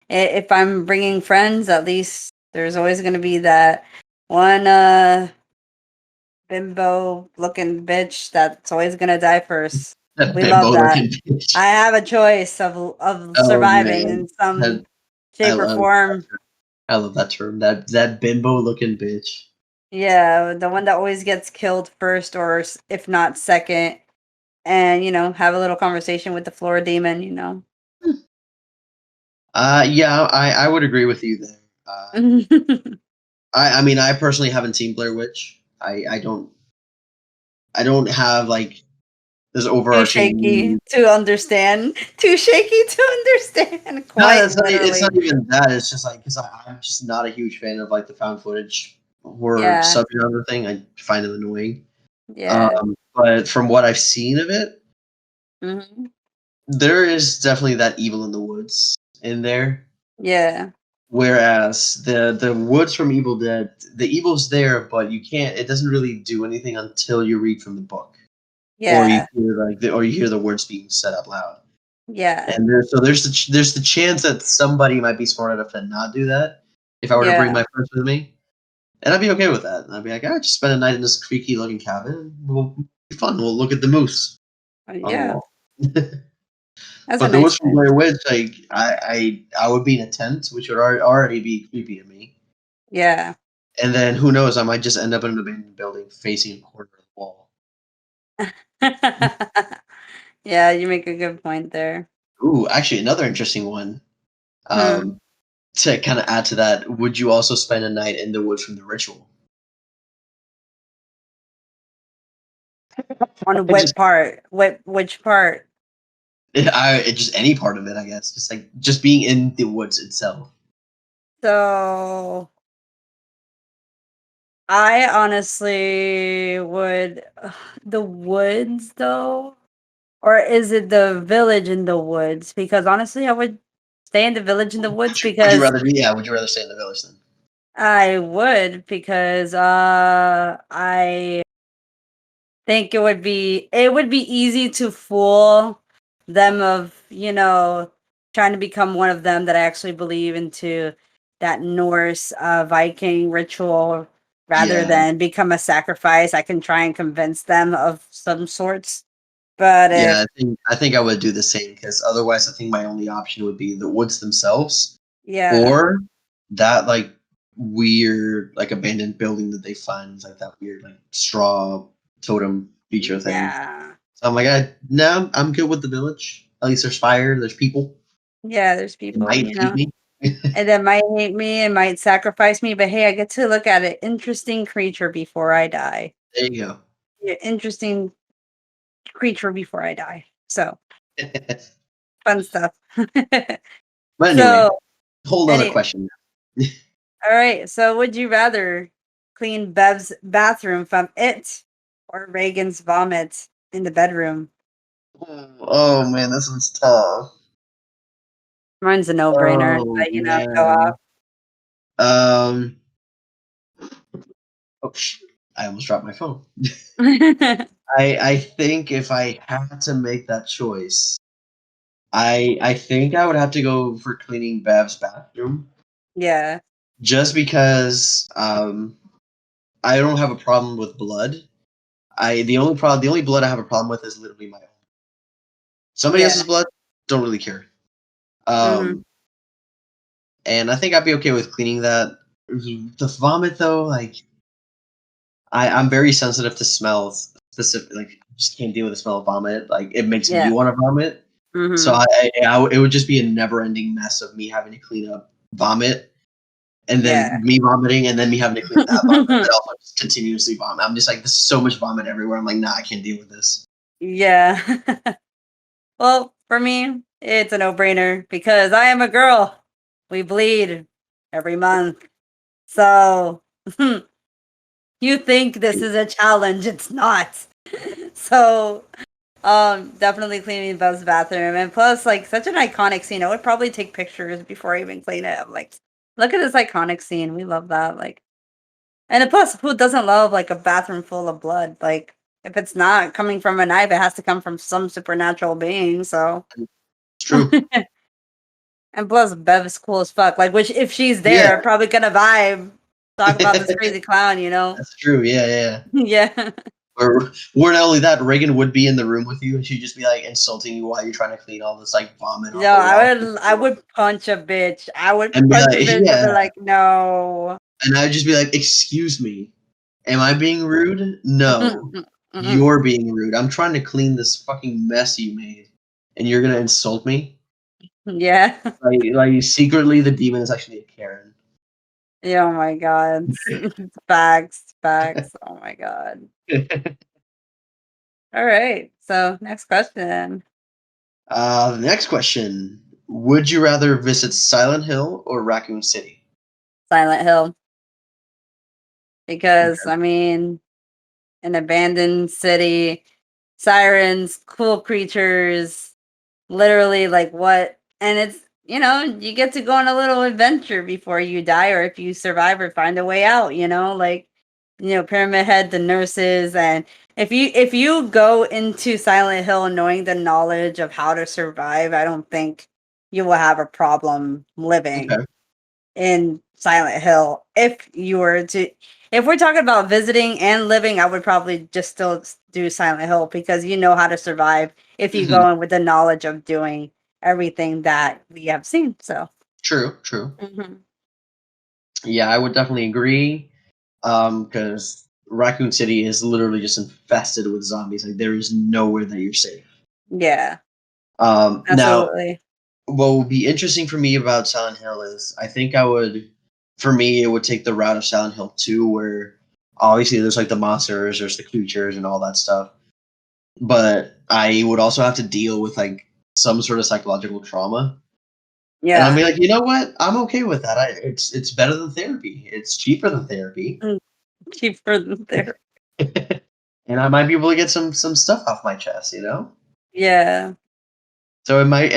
if I'm bringing friends, at least there's always going to be that one bimbo looking bitch that's always going to die first. That We bimbo love that. looking bitch. I have a choice of Oh surviving man, in some that, I shape or love form. I love that term. That bimbo looking bitch. Yeah, the one that always gets killed first, or if not second, and have a little conversation with the floor demon. Yeah, I would agree with you there. Too I mean, I personally haven't seen Blair Witch. I don't have like this shaky overarching. to understand. Too shaky to understand. No, Quite that's not. It's literally. not even that. It's just like because I'm just not a huge fan of like the found footage horror Yeah. subgenre thing. I find it annoying. Yeah. But from what I've seen of it, Hmm. there is definitely that evil in the woods in there. Yeah. Whereas the woods from Evil Dead, the evil's there, but you can't. It doesn't really do anything until you read from the book, or you Yeah. hear or you hear the words being said out loud. Yeah. And there's the chance that somebody might be smart enough to not do that. If I were to bring Yeah. my friends with me, and I'd be okay with that. I'd be like, I just spend a night in this creaky looking cabin. We'll be fun. We'll look at the moose on the Yeah. wall. That's a But the nice woods from choice. Blair Witch, like I would be in a tent, which would already be creepy to me. Yeah. And then who knows? I might just end up in an abandoned building facing a corner of the wall. Yeah, you make a good point there. Ooh, actually, another interesting one. Hmm. Um, to kind of add to that, would you also spend a night in the woods from the ritual? On I just, what part? Which part? just any part of it, I guess. Just like just being in the woods itself. So I honestly would the woods though, or is it the village in the woods? Because honestly, I would stay in the village in the woods Would you because rather be? Yeah, would you rather stay in the village then? I would because I think it would be easy to fool them of trying to become one of them that I actually believe into that Norse Viking ritual rather Yeah, than become a sacrifice. I can try and convince them of some sorts, but yeah. I think I would do the same because otherwise, I think my only option would be the woods themselves, yeah, or that like weird like abandoned building that they find, like that weird like straw totem feature thing. yeah, So I'm like, no, I'm good with the village. At least there's fire, there's people. yeah. There's It people, might feed me. and that might hate me and might sacrifice me, but hey, I get to look at an interesting creature before I die. There you go. Yeah, interesting creature before I die. So fun stuff. But anyway, So whole other any question. all right. So would you rather clean Bev's bathroom from it or Reagan's vomit in the bedroom? Oh man, this one's tough. Mine's a no-brainer. Oh But go man. off. Um. Oh shoot! I almost dropped my phone. I think if I had to make that choice, I think I would have to go for cleaning Bev's bathroom, Yeah. just because I don't have a problem with blood. The only blood I have a problem with is literally my own. Somebody Yeah. else's blood, don't really care. Hmm. Um, and I think I'd be okay with cleaning that. The vomit though, like I'm very sensitive to smells. Specific, like I just can't deal with the smell of vomit. Like it makes me Yeah. want to vomit. So Hmm. it would just be a never-ending mess of me having to clean up vomit, and Yeah. then me vomiting, and then me having to clean up that vomit, but also just continuously vomit. I'm just like, there's so much vomit everywhere. I'm like, nah, I can't deal with this. Yeah. Well, for me, it's a no-brainer because I am a girl. We bleed every month. So you think this is a challenge, it's not. So definitely cleaning Bev's bathroom, and plus, like, such an iconic scene. I would probably take pictures before I even clean it. I'm like, look at this iconic scene. We love that. Like, And plus, who doesn't love like a bathroom full of blood? Like, if it's not coming from a knife, it has to come from some supernatural being. So, It's true. and plus, Bev is cool as fuck. Like, which if she's Yeah, there, probably gonna vibe, talk about this crazy clown. You know? that's true. Yeah, yeah. Yeah. Or not only that, Reagan would be in the room with you, and she'd just be like insulting you while you're trying to clean all this like vomit Yo, off the wall. I would punch a bitch. I would And be punch a like, bitch and be yeah, like, no. and I'd just be like, "Excuse me, am I being rude? No, Mm-mm, mm-mm. you're being rude. I'm trying to clean this fucking mess you made, and you're gonna insult me." Yeah. Like secretly, the demon is actually a Karen. Yeah, oh my god. It's facts, facts. Oh my god. All right. So next question. The next question: would you rather visit Silent Hill or Raccoon City? Silent Hill. Because Okay. I mean, an abandoned city, sirens, cool creatures, literally like what, and it's, you get to go on a little adventure before you die, or if you survive or find a way out, like, Pyramid Head, the nurses, and if you go into Silent Hill knowing the knowledge of how to survive, I don't think you will have a problem living Okay. in Silent Hill. If we're talking about visiting and living, I would probably just still do Silent Hill, because you know how to survive if you Mhm. go in with the knowledge of doing everything that we have seen. So, True. True. mhm. Yeah, I would definitely agree. Because Raccoon City is literally just infested with zombies. Like there is nowhere that you're safe. Yeah, Now, absolutely. what would be interesting for me about Silent Hill is I think I would, for me, it would take the route of Silent Hill 2, where obviously there's like the monsters, there's the creatures, and all that stuff. But I would also have to deal with like some sort of psychological trauma. And I'll Yeah. be like, you know what? I'm okay with that. It's better than therapy. It's cheaper than therapy. Mm, cheaper than there. And I might be able to get some stuff off my chest, you know? Yeah. So it might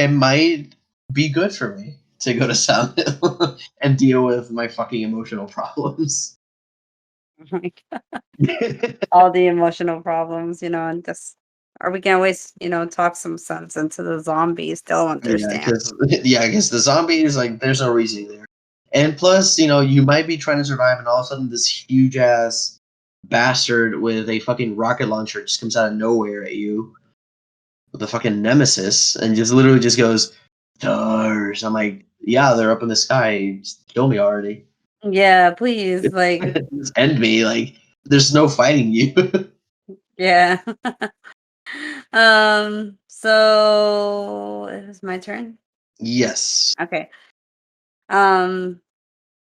be good for me to go to Silent Hill and deal with my fucking emotional problems. Like, all the emotional problems, and just, or we can always, talk some sense into the zombies. They'll Yeah, understand. because the zombies, like, there's no reason there. And plus, you might be trying to survive, and all of a sudden, this huge ass bastard with a fucking rocket launcher just comes out of nowhere at you with a fucking nemesis, and just literally just goes, "Stars." I'm like, yeah, they're up in the sky. Just kill me already. Yeah, please, like, Just end me. Like, there's no fighting you. yeah. So it is my turn. Yes. Okay. Um,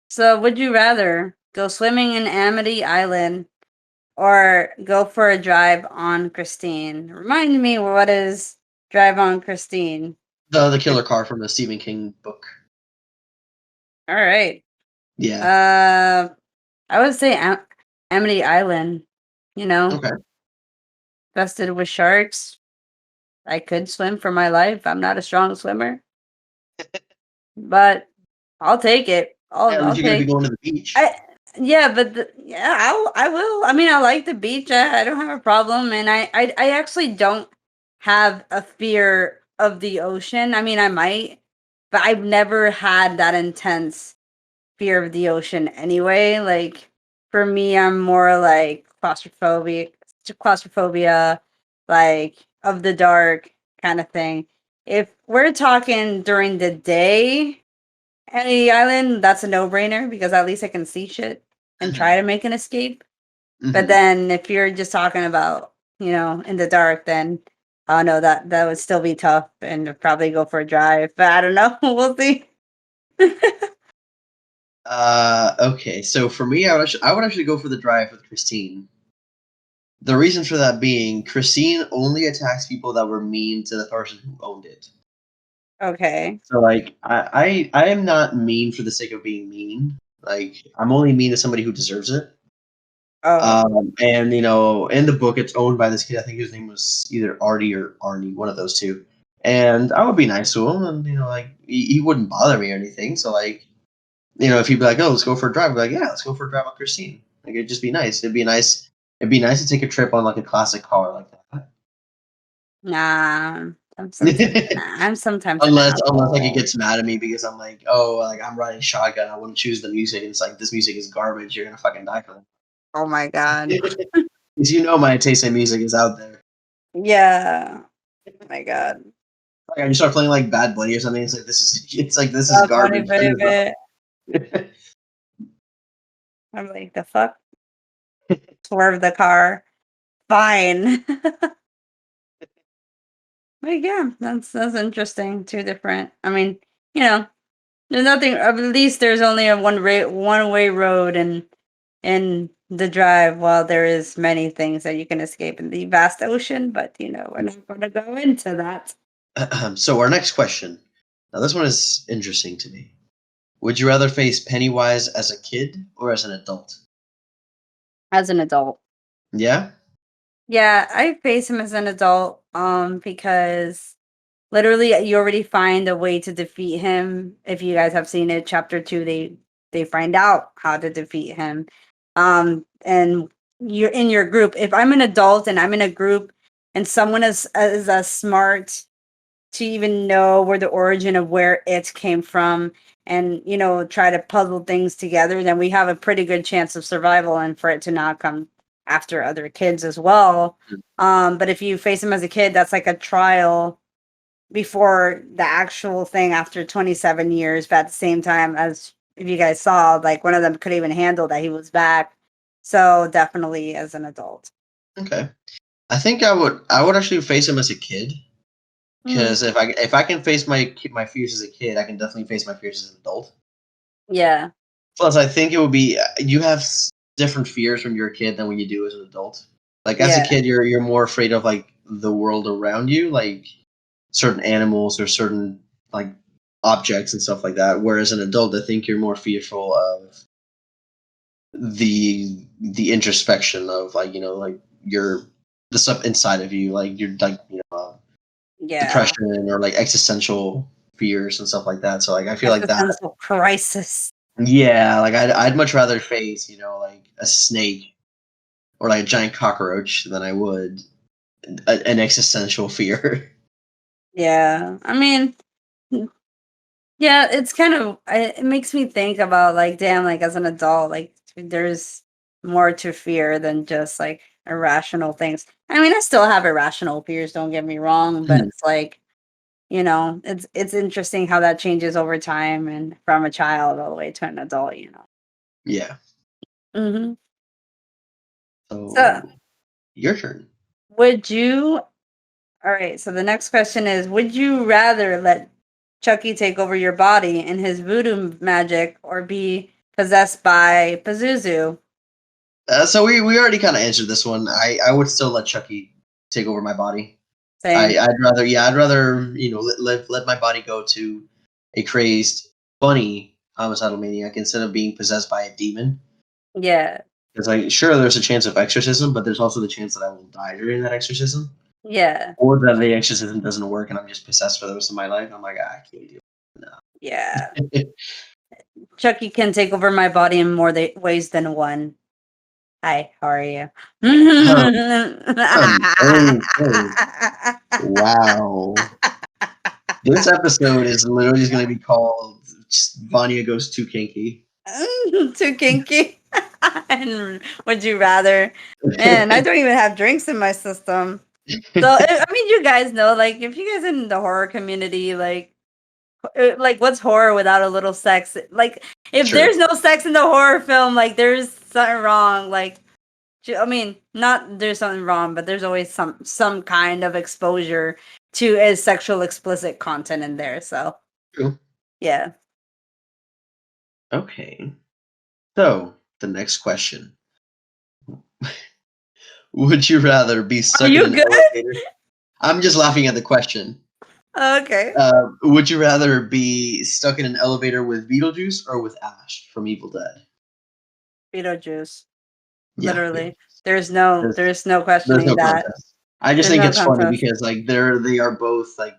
so would you rather go swimming in Amity Island or go for a drive on Christine? Remind me, what is Drive on Christine? The killer car from the Stephen King book. All right. Yeah. Uh, I would say Amity Island, Okay. infested with sharks. I could swim for my life. I'm not a strong swimmer, but I'll take it. Yeah, at least I'll you're gonna be take. going to the beach. I Yeah, but yeah, I will. I mean, I like the beach. I don't have a problem, and I actually don't have a fear of the ocean. I mean, I might, but I've never had that intense fear of the ocean anyway. Like, for me, I'm more like claustrophobia, like, of the dark kind of thing. If we're talking during the day, any island, that's a no-brainer, because at least I can see shit and try to make an escape. But Hmm. then if you're just talking about, in the dark, then oh no, that would still be tough, and I'd probably go for a drive. But I don't know. We'll see. Okay. So for me, I would actually go for the drive with Christine. The reason for that being, Christine only attacks people that were mean to the person who owned it. Okay. So like, I am not mean for the sake of being mean. Like, I'm only mean to somebody who deserves it. Oh, And in the book, it's owned by this kid. I think his name was either Artie or Arnie, one of those two. And I would be nice to him, and like he wouldn't bother me or anything. So like, if he'd be like, "Oh, let's go for a drive," I'd be like, "Yeah, let's go for a drive with Christine." Like it'd just be nice. It'd be nice. It'd be nice to take a trip on like a classic car like Nah, that. I'm sometimes an Unless like it asshole. gets mad at me because I'm like, oh, like I'm riding shotgun. I want to choose the music. And it's like this music is garbage. You're gonna fucking die for Oh my god. it. Because you know my taste in music is out there. Yeah. Oh my god. Like I just start playing like Bad Bunny or something. It's like this is Bad Bunny, garbage. Turn this baby. off. I'm like, the fuck? Swerve the car. Fine. But yeah, that's interesting. Two different. I mean, you know, there's nothing. At least there's only a one way road in the drive. While there is many things that you can escape in the vast ocean, but we're not going to go into that. So our next question. Now this one is interesting to me. Would you rather face Pennywise as a kid or as an adult? As an adult. Yeah. Yeah, I face him as an adult, because literally you already find a way to defeat him. If you guys have seen it, chapter 2, they find out how to defeat him. And you're in your group. If I'm an adult and I'm in a group and someone is as smart to even know where the origin of where it came from and try to puzzle things together, then we have a pretty good chance of survival and for it to not come after other kids as well. But if you face them as a kid, that's like a trial before the actual thing after 27 years. But at the same time, as if you guys saw, like one of them could even handle that he was back. So definitely as an adult. Okay. I think I would actually face him as a kid Mm, because if I can face my fears as a kid, I can definitely face my fears as an adult. yeah, Plus, I think it would be you have different fears when you're a kid than when you do as an adult. Like as a yeah, kid, you're more afraid of like the world around you, like certain animals or certain like objects and stuff like that. Whereas an adult, I think you're more fearful of the introspection of like like your the stuff inside of you, like you're like yeah. depression or like existential fears and stuff like that. So like I feel like that. Existential crisis. Yeah, like I'd much rather face like a snake or like a giant cockroach than I would an existential fear. Yeah, I mean, yeah, it's kind of it makes me think about like, damn, like as an adult, like there's more to fear than just like irrational things. I mean, I still have irrational fears, don't get me wrong, but it's like, it's interesting how that changes over time and from a child all the way to an adult. Yeah. Hmm. So, So your turn. would you all right, so the next question is, would you rather let Chucky take over your body in his voodoo magic or be possessed by Pazuzu? So we already kind of answered this one. I would still let Chucky take over my body. Same. I'd rather let my body go to a crazed funny homicidal maniac instead of being possessed by a demon. Yeah. Because like sure there's a chance of exorcism, but there's also the chance that I will die during that exorcism. Yeah. Or that the exorcism doesn't work and I'm just possessed for the rest of my life. I'm like, I can't do Yeah. it. Chucky can take over my body in more ways than one. Hi, how are you? Okay. Wow. This episode is literally just going to be called Vania Goes Too Kinky. Too kinky. And would you rather? Man, I don't even have drinks in my system. So I mean, you guys know, like, if you guys in the horror community, like what's horror without a little sex? Like, if True. there's no sex in the horror film, like, there's something wrong. Like, I mean, not there's something wrong, but there's always some kind of exposure to a sexual explicit content in there. So True. yeah. Okay. So, the next question. Would you rather be Are stuck in you an good? elevator? I'm just laughing at the question. Okay. Would you rather be stuck in an elevator with Beetlejuice or with Ash from Evil Dead? Beetlejuice. Yeah, Literally. There's no there's questioning no that. contest. I just There's think no it's funny contest. because like they are both like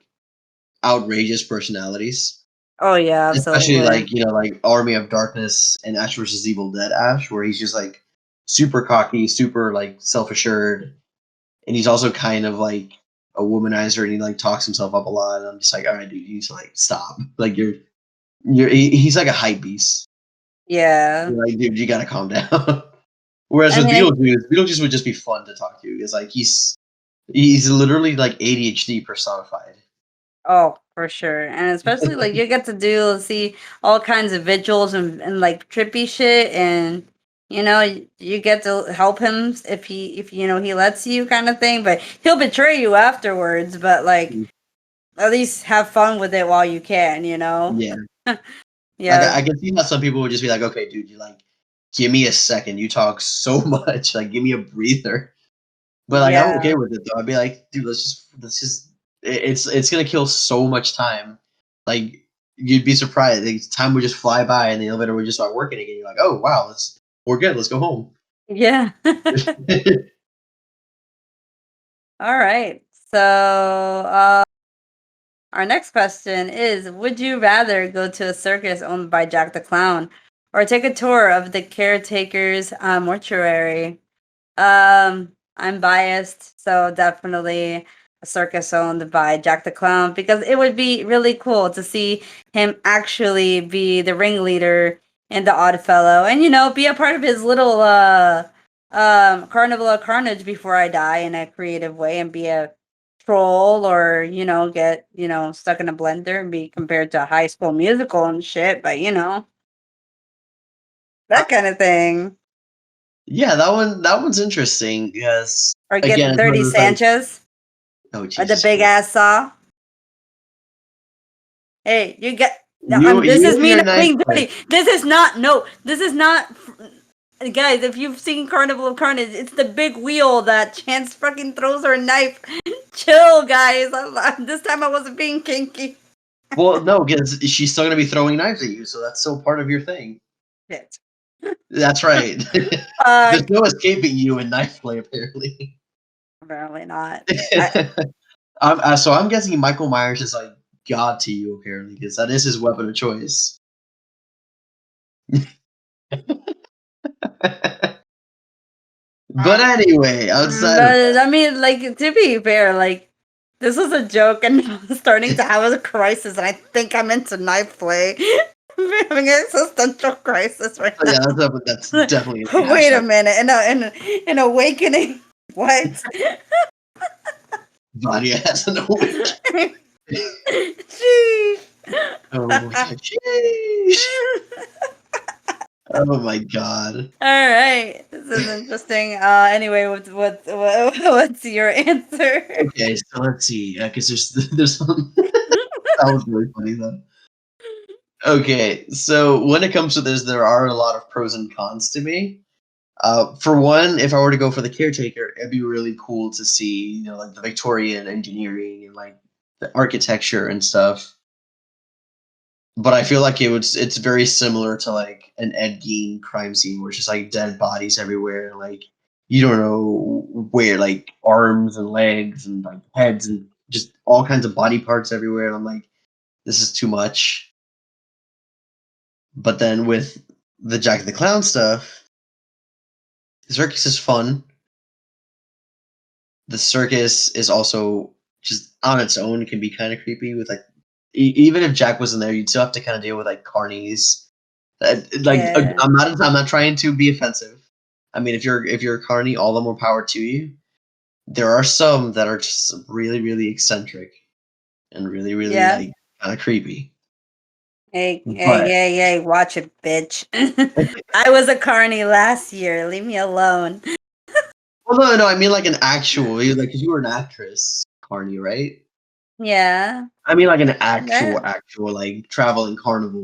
outrageous personalities. Oh yeah, Especially absolutely. like like Army of Darkness and Ash versus Evil Dead Ash, where he's just like super cocky, super like self assured, and he's also kind of like a womanizer, and he like talks himself up a lot. And I'm just like, all right, dude, you need to like stop. Like he's like a hype beast. Yeah. You're like, dude, you gotta calm down. Whereas I with mean, Beetlejuice would just be fun to talk to. It's like he's literally like ADHD personified. oh, for sure. And especially like you get to see all kinds of vigils and like trippy shit, and you get to help him if he lets you, kind of thing, but he'll betray you afterwards, but like at least have fun with it while you can. Yeah. Like Yeah. I can see how some people would just be like, okay, dude, you like give me a second. You talk so much. Like give me a breather. But like I'm Yeah. okay with it though. I'd be like, dude, let's just it's gonna kill so much time. Like you'd be surprised. Like, time would just fly by and the elevator would just start working again. You're like, oh wow, we're good. Let's go home. Yeah. All right. So, our next question is: would you rather go to a circus owned by Jack the Clown or take a tour of the caretaker's mortuary? I'm biased, so definitely a circus owned by Jack the Clown, because it would be really cool to see him actually be the ringleader in the Odd Fellow, and be a part of his little Carnival of Carnage before I die in a creative way, and be a troll, or get stuck in a blender and be compared to High School Musical and shit, but that kind of thing. Yeah, that one's interesting because Or again, get it's one of Dirty those like, Sanchez. oh Or the Jesus big Christ, ass saw. Hey, you get. No, this you is and me your not knife being flick. dirty. This is not. No, this is not. Guys, if you've seen Carnival of Carnage, it's the big wheel that Chance fucking throws her knife. Chill, guys. This time I wasn't being kinky. Well, no, because she's still gonna be throwing knives at you, so that's still part of your thing. Shit. That's right. There's Fuck. no escaping you in knife play, apparently. Apparently not. I, So I'm guessing Michael Myers is like God to you, apparently, because that is his weapon of choice. But anyway, outside of but I mean, like, to be fair, like, this was a joke, and I'm starting to have a crisis, and I think I'm into knife play. I'm having an existential crisis right that, now. yeah, that's definitely a Wait a hashtag. minute, an awakening. What? Vania has an awake. Sheesh. Oh my god. Sheesh. Oh my god. All right, this is interesting. Anyway, what's your answer? Okay, so let's see. Because there's some that was really funny though. Okay, so when it comes to this, there are a lot of pros and cons to me. For one, if I were to go for the caretaker, it'd be really cool to see, like the Victorian engineering and like the architecture and stuff. But I feel like it's very similar to like an Ed Gein crime scene where it's just like dead bodies everywhere, like you don't know where, like arms and legs and like heads and just all kinds of body parts everywhere. And I'm like, this is too much. But then with the Jack the Clown stuff, the circus is fun. The circus is also just on its own can be kind of creepy with like even if Jack wasn't there, you'd still have to kind of deal with like carnies. Yeah, I'm not trying to be offensive. I mean, if you're a carny, all the more power to you. There are some that are just really really eccentric and really really yeah. like kind of creepy. Hey, hey, But hey, hey! Watch it, bitch. I was a carny last year. Leave me alone. well, no, I mean like an actual, like 'cause you were an actress, carny, right? Yeah, I mean like an actual I, actual like traveling carnival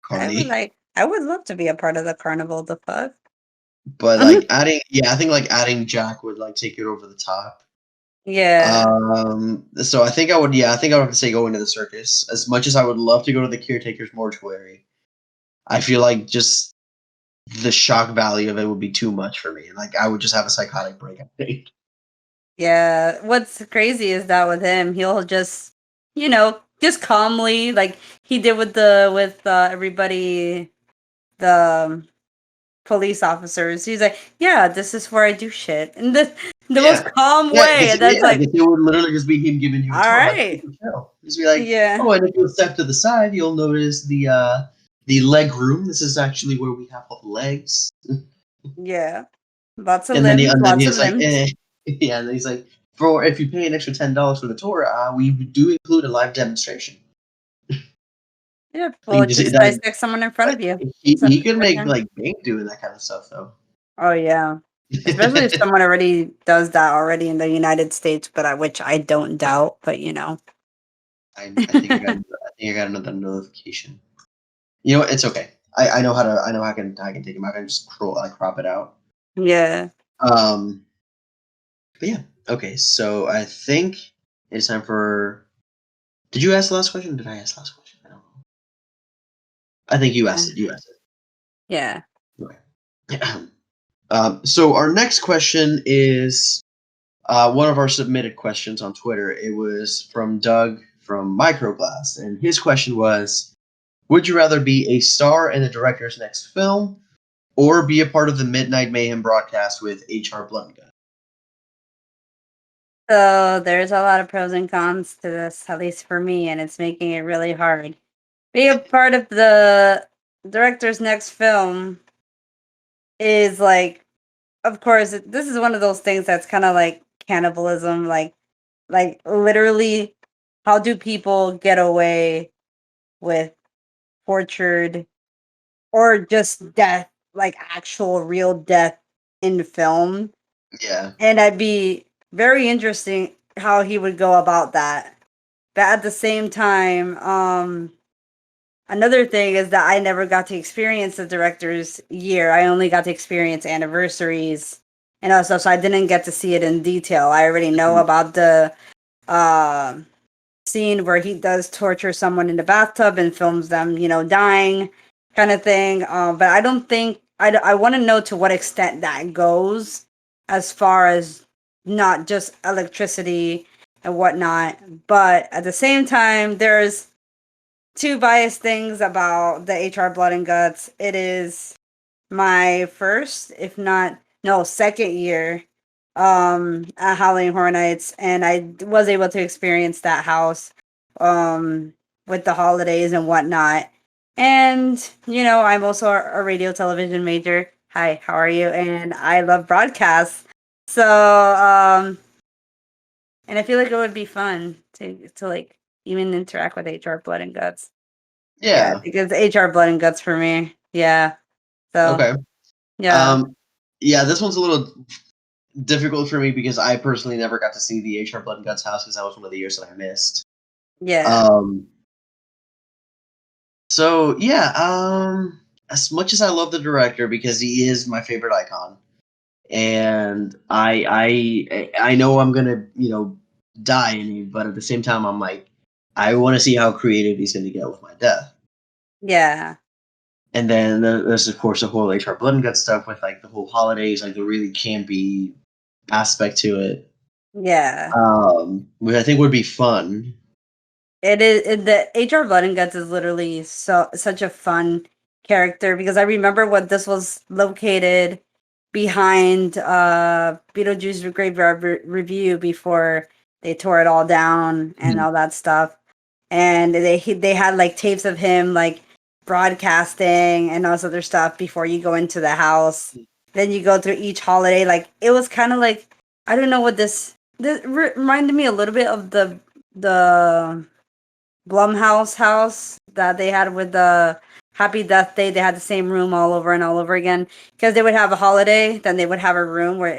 I would carny. like. I would love to be a part of the carnival. The fuck. But like adding, yeah, I think like adding Jack would like take it over the top. Yeah, So I think I would, yeah, I think I would have to say go into the circus. As much as I would love to go to the caretaker's mortuary, I feel like just the shock value of it would be too much for me. Like I would just have a psychotic break, I think. yeah. What's crazy is that with him, he'll just calmly, like he did with everybody, the police officers. He's like, yeah, this is where I do shit. And the most Yeah. calm Yeah, way. And that's I like, guess it would literally just be him giving you a all tour, like right. chill. Just be like, Yeah. oh, and if you step to the side, you'll notice the leg room. This is actually where we have all the legs. Yeah. Lots of And then limbs, he lots of was like, limbs. yeah, and then he's like, for if you pay an extra $10 for the tour, we do include a live demonstration. Yeah. He Well, just just does, dissect someone in front but of you. So, he could make okay. like bank doing that kind of stuff though. Oh yeah. Especially if someone already does that already in the United States, but which I don't doubt. But I think I got another notification. You know what? It's okay. I know how to. I know I can take him. I can just crop it out. yeah. Um. But yeah. Okay. So I think it's time for. Did you ask the last question? Did I ask the last question? I don't know. I think you asked it. You asked Yeah. it. Okay. So our next question is one of our submitted questions on Twitter. It was from Doug from Microglass, and his question was: would you rather be a star in the director's next film, or be a part of the Midnight Mayhem broadcast with HR Bloodgun? So there's a lot of pros and cons to this, at least for me, and it's making it really hard. Being a part of the director's next film is like, of course, this is one of those things that's kind of like cannibalism, like literally, how do people get away with tortured or just death, like actual real death in film? Yeah. And I'd be very interesting how he would go about that. But at the same time, another thing is that I never got to experience the director's year. I only got to experience anniversaries and all stuff, so I didn't get to see it in detail. I already know about the uh, scene where he does torture someone in the bathtub and films them, dying, kind of thing. But I don't think I want to know to what extent that goes, as far as not just electricity and whatnot. But at the same time, there's two biased things about the HR Blood and Guts. It is my first, if not no, second year at Howling Horror Nights, and I was able to experience that house with the holidays and whatnot. And I'm also a radio television major. Hi, how are you? And I love broadcasts. So and I feel like it would be fun to like even interact with HR Blood and Guts. Yeah, Yeah. because HR Blood and Guts for me. Yeah. So Okay. yeah. Yeah, this one's a little difficult for me because I personally never got to see the HR Blood and Guts house because that was one of the years that I missed. Yeah. Um. So yeah. As much as I love the director because he is my favorite icon, and I know I'm gonna die in it, but at the same time I'm like I want to see how creative he's gonna get with my death. Yeah. And then there's of course the whole HR Blood and Guts stuff with like the whole holidays, like the really campy aspect to it, Yeah. which I think would be fun. The HR Blood and Guts is literally such a fun character, because I remember when this was located behind Beetlejuice Graveyard Review before they tore it all down and Mhm. all that stuff. And they had like tapes of him like broadcasting and all this other stuff before you go into the house. Then you go through each holiday. Like it was kind of like, I don't know what this reminded me a little bit of the Blumhouse house that they had with the Happy Death Day. They had the same room all over and all over again, because they would have a holiday, then they would have a room where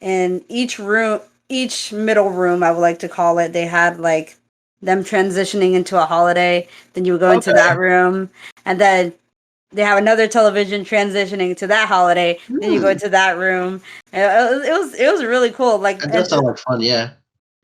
in each room, each middle room, I would like to call it, they had like them transitioning into a holiday. Then you would go into Okay. that room, and then they have another television transitioning to that holiday. Then you go into that room. And it was really cool. Like, It does and sound like fun, yeah.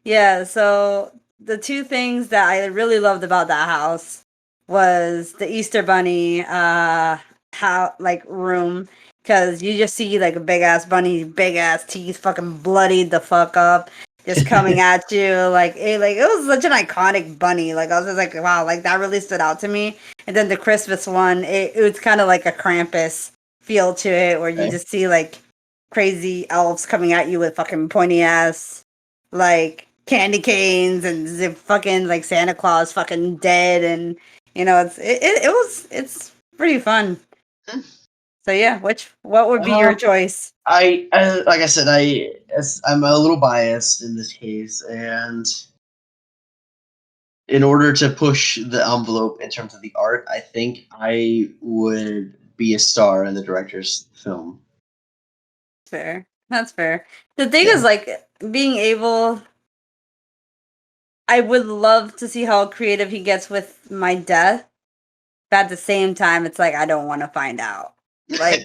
yeah, so the two things that I really loved about that house was the Easter Bunny how like room, because you just see like a big ass bunny, big ass teeth, fucking bloodied the fuck up, just coming at you. Like it was such an iconic bunny. Like I was just like, wow, like that really stood out to me. And then the Christmas one, it was kind of like a Krampus feel to it, where you Okay. just see like crazy elves coming at you with fucking pointy ass like candy canes, and fucking like Santa Claus fucking dead, and it's pretty fun. So yeah, what would be your Um, choice? I like I said, I'm a little biased in this case, and in order to push the envelope in terms of the art, I think I would be a star in the director's film. Fair. That's fair. The thing Yeah. is, like, being able. I would love to see how creative he gets with my death. But at the same time, it's like, I don't want to find out. Like,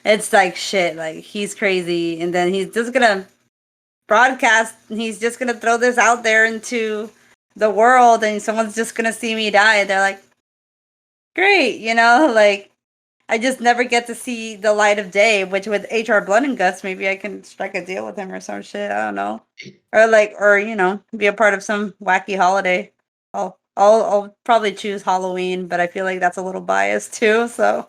it's like shit. Like, he's crazy. And then he's just going to broadcast. He's just going to throw this out there into the world. And someone's just going to see me die. They're like, great. Like, I just never get to see the light of day, which with HR Blood and Guts, maybe I can strike a deal with him or some shit. I don't know. Or be a part of some wacky holiday. I'll probably choose Halloween, but I feel like that's a little biased too. So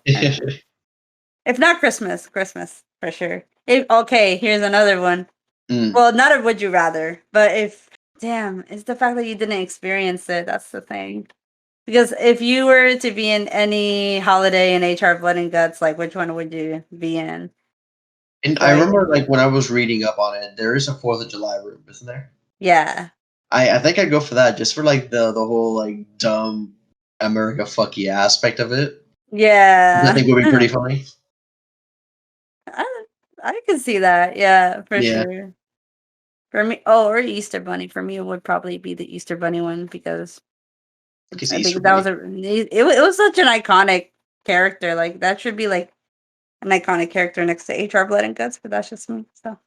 if not Christmas for sure. Okay, here's another one. Mm. Well, not a would you rather, but if damn, it's the fact that you didn't experience it. That's the thing. Because if you were to be in any holiday in HR Blood and Guts, like which one would you be in? And I Like, remember, like when I was reading up on it, there is a Fourth of July room, isn't there? yeah, I think I'd go for that just for like the whole like dumb America fuck yeah aspect of it. I yeah. think would be pretty funny. I, I can see that. Yeah, for Yeah, sure. For me, oh, or Easter Bunny. For me, it would probably be the Easter Bunny one because because I Easter think that was Bunny. it was such an iconic character. Like that should be like an iconic character next to HR Blood and Guts, but that's just me. So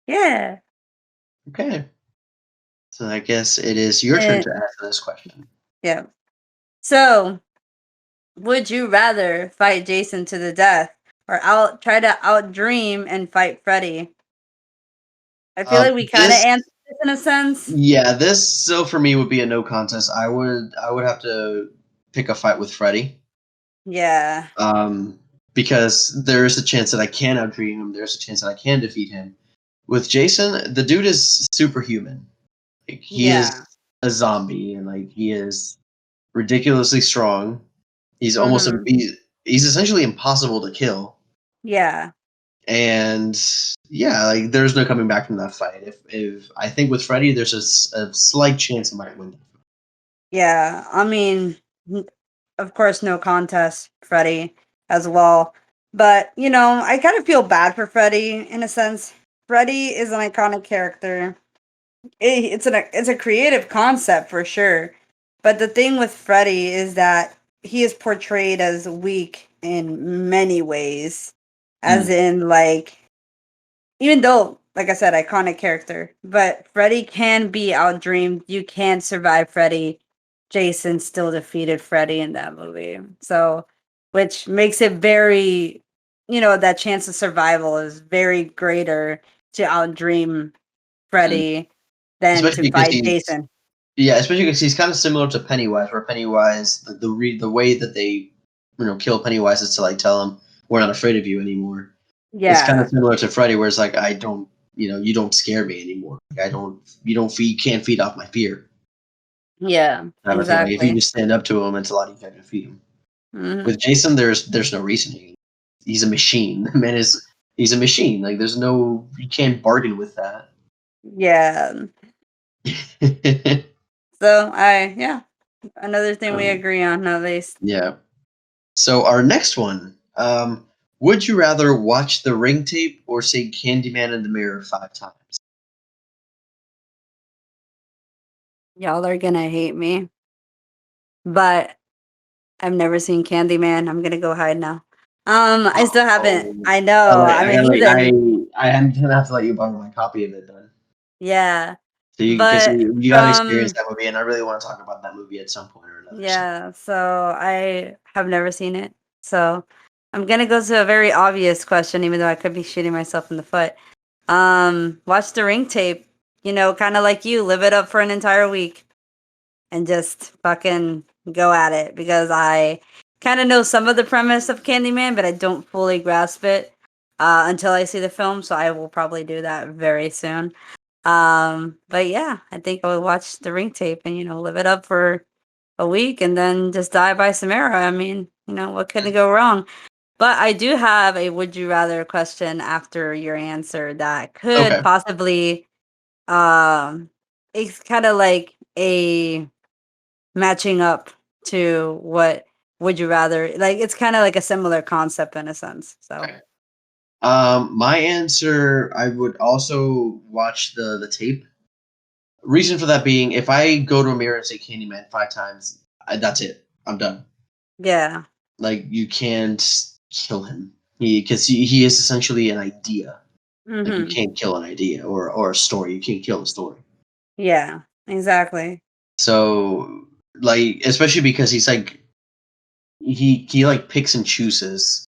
yeah. Okay, so I guess it is your turn And to answer this question. yeah. So would you rather fight Jason to the death or try to outdream and fight Freddy? I feel like we kind of This answered this in a sense. Yeah, this so for me would be a no contest. I would have to pick a fight with Freddy. Yeah. Um, because there is a chance that I can outdream him. There's a chance that I can defeat him. With Jason, the dude is superhuman. Like he is Yeah. a zombie, and like he is ridiculously strong. He's almost a Mhm. he's essentially impossible to kill. Yeah. And yeah, like there's no coming back from that fight. If I think with Freddy, there's a slight chance he might win. Yeah. I mean, of course, no contest, Freddy as well. But, I kind of feel bad for Freddy in a sense. Freddy is an iconic character. It's a creative concept for sure. But the thing with Freddy is that he is portrayed as weak in many ways. As Mm, in like even though, like I said, iconic character, but Freddy can be outdreamed. You can survive Freddy. Jason still defeated Freddy in that movie. So, which makes it very, that chance of survival is very greater to outdream mm. Freddy than to Especially because fight he's Jason. yeah, especially because he's kind of similar to Pennywise, where Pennywise the way that they kill Pennywise is to like tell him we're not afraid of you anymore. It's kind of Yeah. similar to Freddy, where it's like I don't you don't scare me anymore. Like I don't you don't feed can't feed off my fear. Yeah. Type of thing. Like if you Exactly. just stand up to him, it's a lot easier to feed him. Hmm. With Jason, there's no reasoning. He's a machine. The man is he's a machine. Like there's no you can't bargain with that. Yeah. So yeah, another thing we um, agree on at least. yeah. So our next one. Would you rather watch the ring tape or say Candyman in the mirror 5 times? Y'all are gonna hate me, but I've never seen Candyman. I'm gonna go hide now. I still haven't. Oh, I know. I'm I a gotta like heathen. I'm gonna have to let you borrow my copy of it then. Yeah, So you because but you got to experience from that movie, and I really want to talk about that movie at some point or another. So yeah, so I have never seen it. So I'm gonna go to a very obvious question, even though I could be shooting myself in the foot. Watch the ring tape. Kind of like you, live it up for an entire week and just fucking go at it because I kind of know some of the premise of Candyman, but I don't fully grasp it until I see the film. So I will probably do that very soon. But yeah, I think I would watch the Ring Tape and live it up for a week and then just die by Samara. I mean, what could go wrong? But I do have a would you rather question after your answer that could Okay. possibly it's kind of like a matching up to what would you rather, like it's kind of like a similar concept in a sense. So Okay. My answer, I would also watch the tape. Reason for that being, if I go to a mirror and say Candyman 5 times, that's it. I'm done. yeah. Like you can't kill him. He is essentially an idea. Like you Mm-hmm. can't kill an idea or a story. You can't kill a story. Yeah, exactly. So like especially because he's like he like picks and chooses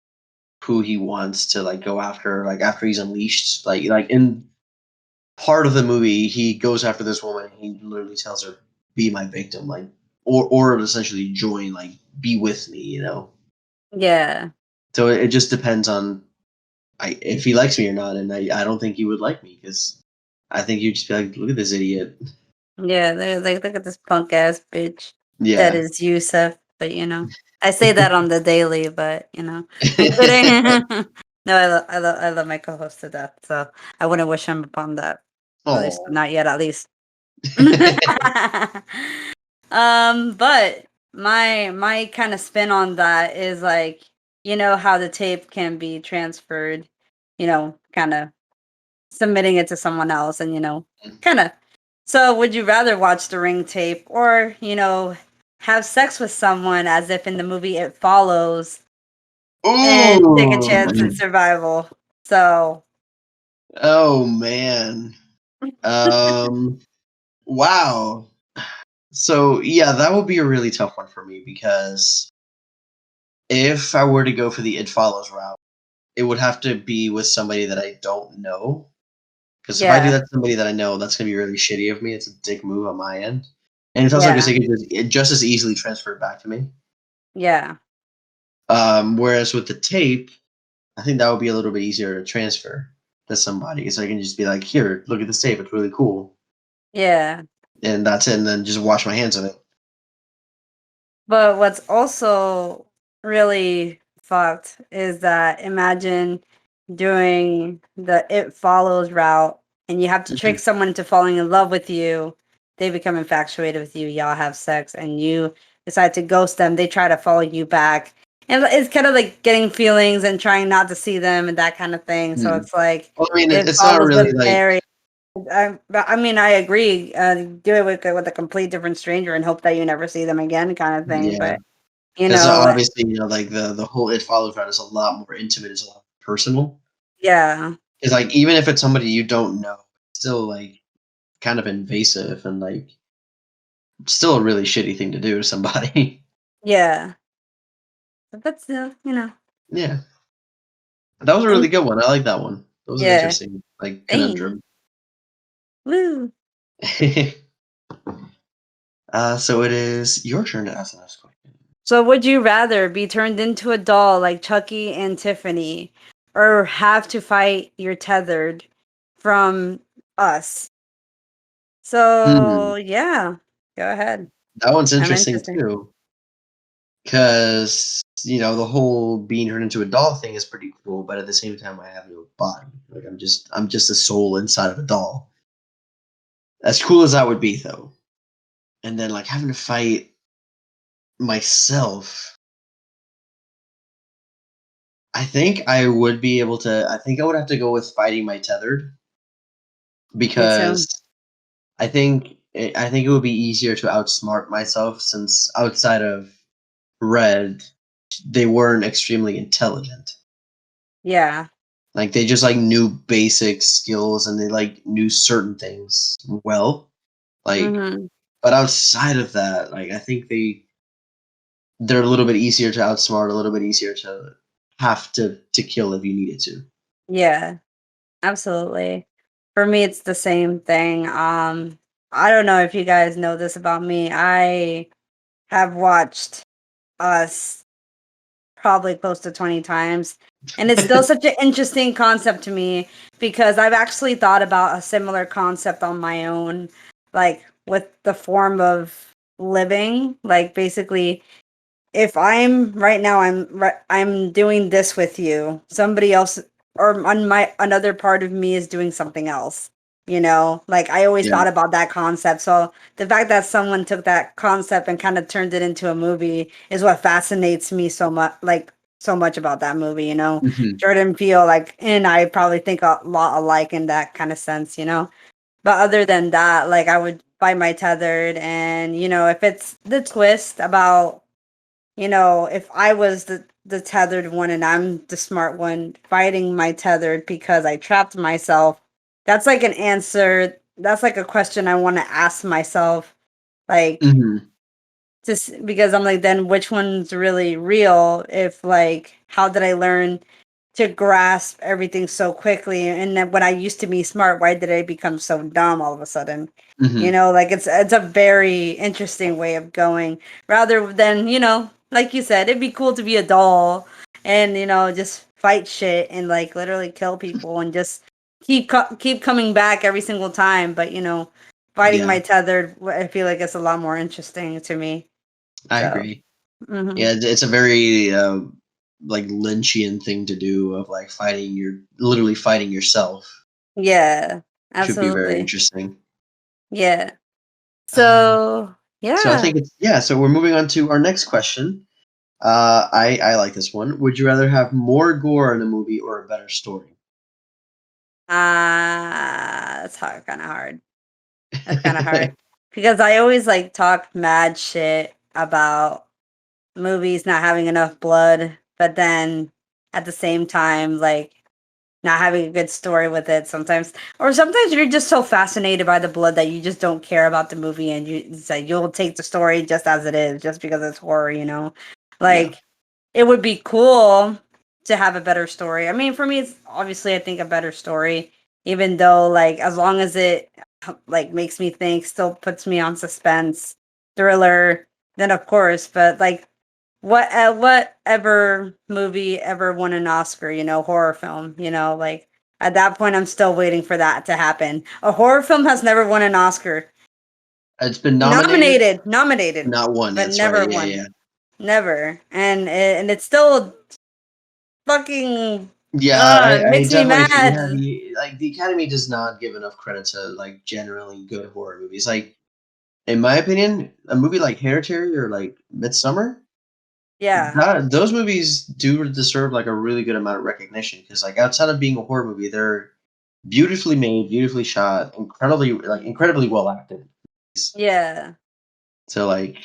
who he wants to like go after like after he's unleashed like in part of the movie he goes after this woman, he literally tells her be my victim, like or essentially join, like be with me. Yeah. So it just depends on if he likes me or not, and I don't think he would like me because I think you'd just be like, look at this idiot. Yeah, they're like, look at this punk ass bitch that Yeah. is Yusef. But I say that on the daily, but I'm kidding. No, I love my co-host to death, so I wouldn't wish him upon that. At least Oh. not yet. At least. But my kind of spin on that is like how the tape can be transferred, kind of submitting it to someone else and kind of. So would you rather watch the Ring Tape or have sex with someone as if in the movie It Follows and take a chance Ooh. at survival? So Oh man. Um wow. So yeah, that would be a really tough one for me because if I were to go for the It Follows route, it would have to be with somebody that I don't know. Because if I do yeah, that to somebody that I know, that's gonna be really shitty of me. It's a dick move on my end, and it sounds like yeah, it could just as easily transfer back to me. yeah, Whereas with the tape, I think that would be a little bit easier to transfer to somebody, so I can just be like, "Here, look at this tape. It's really cool," yeah. and that's it. And then just wash my hands of it. But what's also really fucked is that imagine doing the It Follows route and you have to trick Mhm. someone into falling in love with you. They become infatuated with you. Y'all have sex and you decide to ghost them. They try to follow you back. And it's kind of like getting feelings and trying not to see them and that kind of thing. So Mhm. it's like Well, I mean, It it's not Follows really was like very I mean, I agree. Do it with a complete different stranger and hope that you never see them again, kind of thing. yeah, But you because know, obviously like the whole It Follows route is a lot more intimate, it's a lot more personal. yeah, It's like even if it's somebody you don't know, it's still like kind of invasive and like still a really shitty thing to do to somebody. yeah. But still, Yeah, that was a really thank, good one. I like that one. That was an yeah, interesting like dang, conundrum. woo. So it is your turn to ask the next question. So, would you rather be turned into a doll like Chucky and Tiffany, or have to fight your tethered from us? Hmm, So, yeah, go ahead. that one's I'm interesting interested. too, because the whole being turned into a doll thing is pretty cool, but at the same time, I have no body. Like I'm just a soul inside of a doll. As cool as that would be, though, and then like having to fight myself. I think I would be able to. I think I would have to go with fighting my tethered Me too. because I think it would be easier to outsmart myself since outside of Red, they weren't extremely intelligent. Yeah. Like they just like knew basic skills and they like knew certain things well. Like, Mm-hmm. but outside of that, like I think they're a little bit easier to outsmart, a little bit easier to have to kill if you needed to. Yeah. Absolutely. For me, it's the same thing. I don't know if you guys know this about me. I have watched Us probably close to 20 times. And it's still such an interesting concept to me because I've actually thought about a similar concept on my own, like with the form of living. Like basically, if I'm right now, I'm doing this with you. Somebody else or on my another part of me is doing something else. Like I always Yeah. thought about that concept. So the fact that someone took that concept and kind of turned it into a movie is what fascinates me so much. Like so much about that movie. Hmm. Jordan Peele, like, and I probably think a lot alike in that kind of sense. But other than that, like I would buy my tethered, and if it's the twist about if I was the tethered one and I'm the smart one fighting my tethered because I trapped myself, that's like an answer. That's like a question I want to ask myself, like Hmm. just because I'm like, then which one's really real? If like, how did I learn to grasp everything so quickly? And then when I used to be smart, why did I become so dumb all of a sudden? Hmm. Like it's a very interesting way of going rather than, like you said, it'd be cool to be a doll and, just fight shit and like literally kill people and just keep coming back every single time. But, fighting my Yeah, tethered, I feel like it's a lot more interesting to me. I So, agree. mhm. Yeah, it's a very like Lynchian thing to do of like literally fighting yourself, Yeah, which would be very absolutely. interesting. Yeah. Um, So, so I yeah. think it's yeah. So we're moving on to our next question. I like this one. Would you rather have more gore in a movie or a better story? That's hard, kind of hard. That's kind of hard because I always like talk mad shit about movies not having enough blood, but then at the same time, like not having a good story with it sometimes, or sometimes you're just so fascinated by the blood that you just don't care about the movie and it's like you'll take the story just as it is, just because it's horror. Yeah, Like it would be cool to have a better story. I mean, for me, it's obviously I think a better story, even though like as long as it like makes me think, still puts me on suspense, thriller, then of course. But like whatever movie ever won an Oscar, horror film, like at that point, I'm still waiting for that to happen. A horror film has never won an Oscar. it's been nominated, Nominated, not one. but That's right. never Yeah, won. yeah, Never. And it's still fucking yeah. I makes me definitely yeah. mad. The Academy does not give enough credit to like generally good horror movies. Like in my opinion, a movie like Hereditary or like Midsummer, Yeah. those movies do deserve like a really good amount of recognition because like outside of being a horror movie, they're beautifully made, beautifully shot, incredibly well acted. Yeah. So like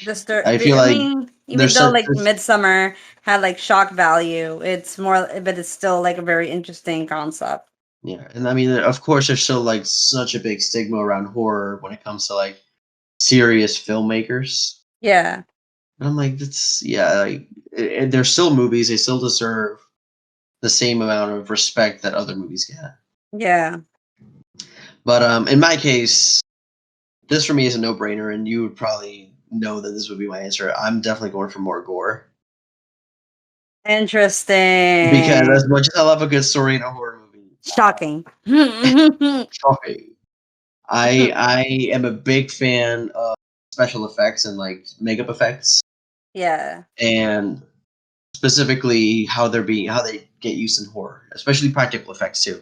I feel I like mean, even there's though such like Midsummer had like shock value, it's more, but it's still like a very interesting concept. yeah, and I mean of course there's still like such a big stigma around horror when it comes to like serious filmmakers. Yeah. And I'm like that's yeah, like they're still movies, they still deserve the same amount of respect that other movies get. Yeah. But in my case, this for me is a no-brainer, and you would probably know that this would be my answer. I'm definitely going for more gore because Interesting. as much as I love a good story in a horror movie, Shocking. shocking. I am a big fan of special effects and like makeup effects, Yeah. and specifically how they get used in horror, especially practical effects too.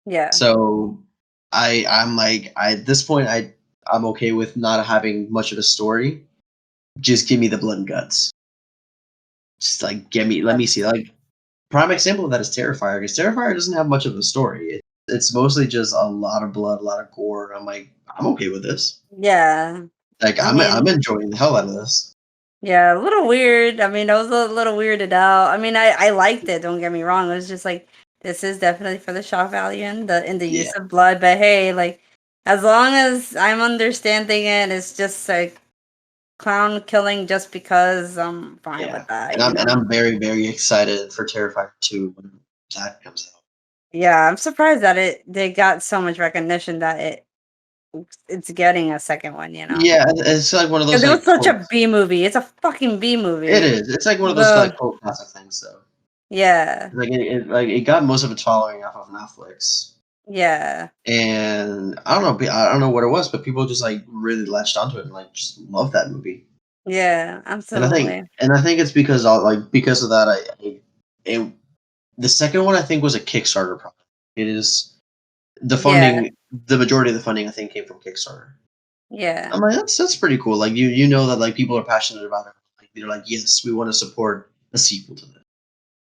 Yeah. So I'm like at this point I'm okay with not having much of a story. Just give me the blood and guts. Just like let me see. That's Like prime example of that is Terrifier because Terrifier doesn't have much of a story. It's mostly just a lot of blood, a lot of gore. I'm like I'm okay with this. yeah. Like I I'm mean, enjoying the hell out of this. yeah, a little weird. I mean, I was a little weirded out. I mean, I liked it, don't get me wrong. It was just like this is definitely for the shock value and the Yeah, use of blood, but hey, like as long as I'm understanding it, it's just like clown killing just because I'm fine yeah. with that, And I'm very excited for Terrifier 2 when that comes out. Yeah, I'm surprised that they got so much recognition that it it's getting a second one, you know. Yeah, it's like one of those Because it was like such cult. a B movie. It's a fucking B It movie. is. It's like one of those The like cult classic things, though. yeah, Like it got most of its following off of Netflix, yeah, and I don't know. I don't know what it was, but people just like really latched onto it and like just loved that movie. yeah, absolutely. And I think it's because because of that, it the second one I think was a Kickstarter project. It is the Yeah, funding. The majority of the funding I think came from Kickstarter. yeah, I'm like, that's pretty cool. Like you know that like people are passionate about it. Like they're like, yes, we want to support a sequel to this.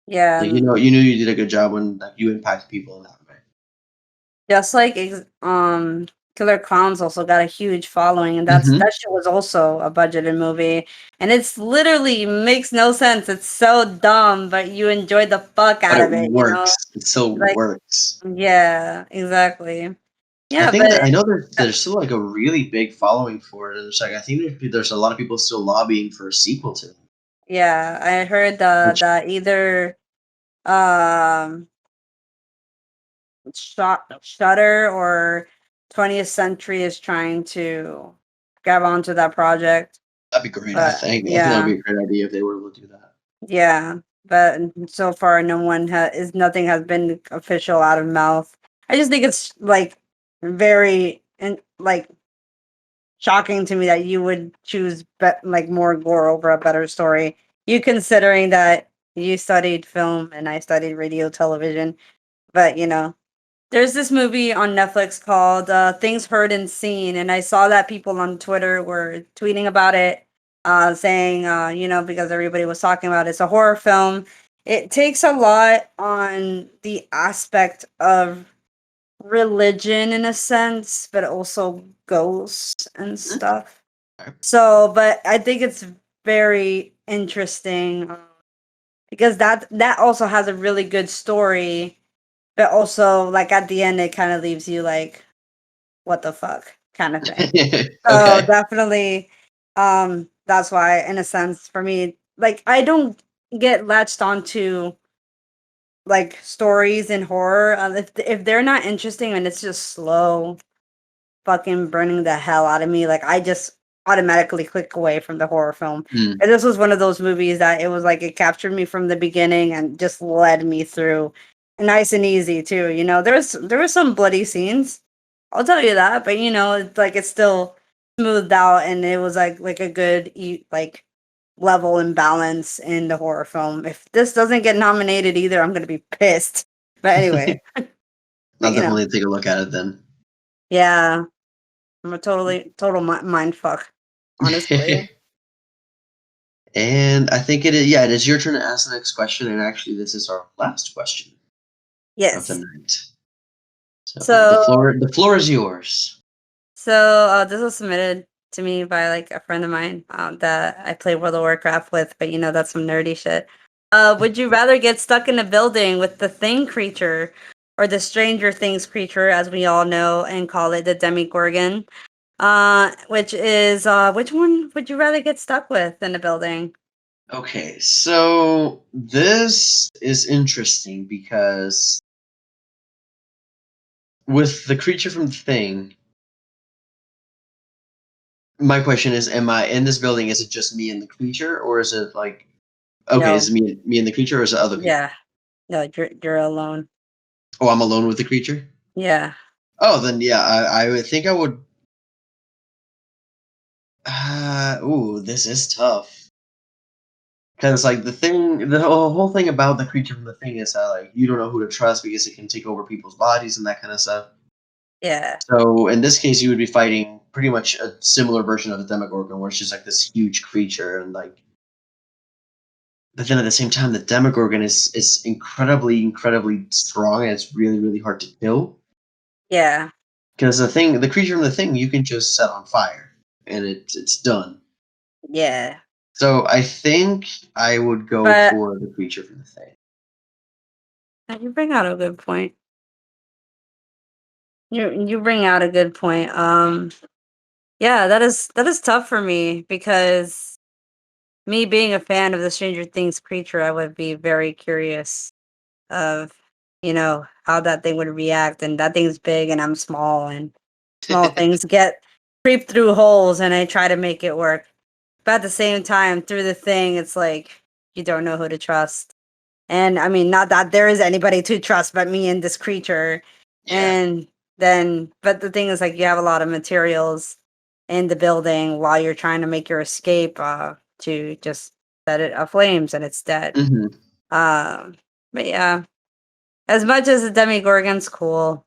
yeah. Like And you knew you did a good job when like you impact people in that way. just like Killer Clowns also got a huge following, and Hmm. that shit was also a budgeted movie, and it's literally makes no sense. It's so dumb, but you enjoy the fuck But out it of it, you know. works. It still Like works. yeah, exactly. I Yeah, think but that I know there's still like a really big following for it, and it's like I think there's a lot of people still lobbying for a sequel to it. yeah, I heard Which that either um Shutter or 20th Century is trying to grab onto that project. that'd be great. But I think that would yeah, be a great idea if they were able to do that. yeah. But so far, no one is nothing has been official out of mouth. I just think it's like very and like shocking to me that you would choose like more gore over a better story. You considering that you studied film and I studied radio television, but you know, there's this movie on Netflix called Things Heard and Seen, and I saw that people on Twitter were tweeting about it, saying, you know, because everybody was talking about it. It's a horror film. It takes a lot on the aspect of religion in a sense, but also ghosts and stuff. Okay. So, but I think it's very interesting because that also has a really good story, but also like at the end it kind of leaves you like what the fuck kind of thing. So Okay. definitely that's why in a sense for me like I don't get latched onto like stories in horror if they're not interesting and it's just slow fucking burning the hell out of me. Like I just automatically click away from the horror film. Hmm. And this was one of those movies that it was like it captured me from the beginning and just led me through. Nice and easy too. You know, there was some bloody scenes. I'll tell you that, but you know, it's like it's still smoothed out and it was like a good like level and balance in the horror film. If this doesn't get nominated either, I'm gonna be pissed. But anyway, but I'll you know, definitely take a look at it then. yeah. I'm a total mind fuck, honestly. And I think it is. Yeah, it is your turn to ask the next question, and actually, this is our last question of the Yes. night. So So the floor is yours. this was submitted to me by like a friend of mine that I play World of Warcraft with, but you know that's some nerdy shit. Would you rather get stuck in a building with the Thing creature or the Stranger Things creature, as we all know and call it, the Demigorgon? Which is which one would you rather get stuck with in a building? Okay, so this is interesting because with the creature from the thing, my question is: am I in this building? Is it just me and the creature, or is it like okay? Is No. it me and the creature, or is it other people? Yeah. No, you're alone. Oh, I'm alone with the creature. Yeah. Oh, then yeah, I would think I would. Ooh, this is tough. Because like the whole thing about the creature from the thing is that like you don't know who to trust because it can take over people's bodies and that kind of stuff. Yeah. So in this case, you would be fighting pretty much a similar version of the Demogorgon, where it's just like this huge creature, and like. But then at the same time, the Demogorgon is incredibly strong, and it's really hard to kill. Yeah. Because the creature from the thing, you can just set on fire, and it's done. Yeah. So I think I would go But for the creature from the thing. you bring out a good point. You bring out a good point. Yeah, that is tough for me because me being a fan of the Stranger Things creature, I would be very curious of, you know, how that thing would react and that thing's big and I'm small and small things get creep through holes, and I try to make it work. But at the same time, through the thing, it's like you don't know who to trust. And I mean, not that there is anybody to trust but me and this creature. Yeah. And then, but the thing is, like, you have a lot of materials in the building while you're trying to make your escape to just set it aflames and it's dead. Hmm. Um, but yeah, as much as the Demigorgon's cool,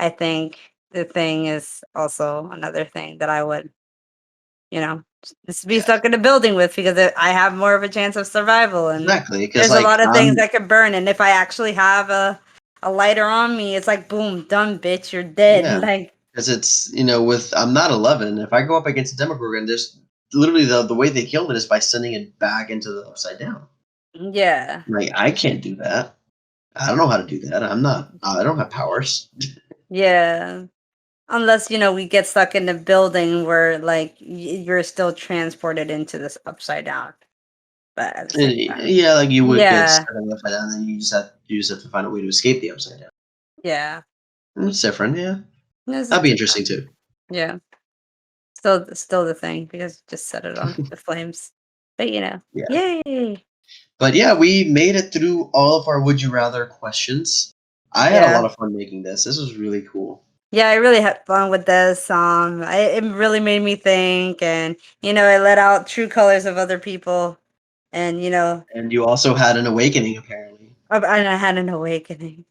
I think the thing is also another thing that I would, just be Yeah. stuck in a building with because I have more of a chance of survival. And Exactly. Because there's a like lot of things that could burn. And if I actually have a lighter on me, it's like, boom, done, bitch, you're dead. yeah. Like, Because it's with I'm not 11. If I go up against a Demogorgon, there's literally the way they killed it is by sending it back into the upside down. yeah, Like I can't do that. I don't know how to do that. I'm not. I don't have powers. yeah. Unless, we get stuck in the building where, like, you're still transported into this upside down. But at the same time, Yeah, like you would get yeah, stuck in the upside down, and then you just have to find a way to escape the upside down. yeah. It's different. Yeah, This is that'd be different. interesting too. Yeah. Still the thing because you just set it on the flames. But Yeah. yay. But yeah, we made it through all of our would you rather questions. I had a Yeah. lot of fun making this. This was really cool. Yeah, I really had fun with this. It really made me think, and I let out true colors of other people, and And you also had an awakening, apparently. and I had an awakening,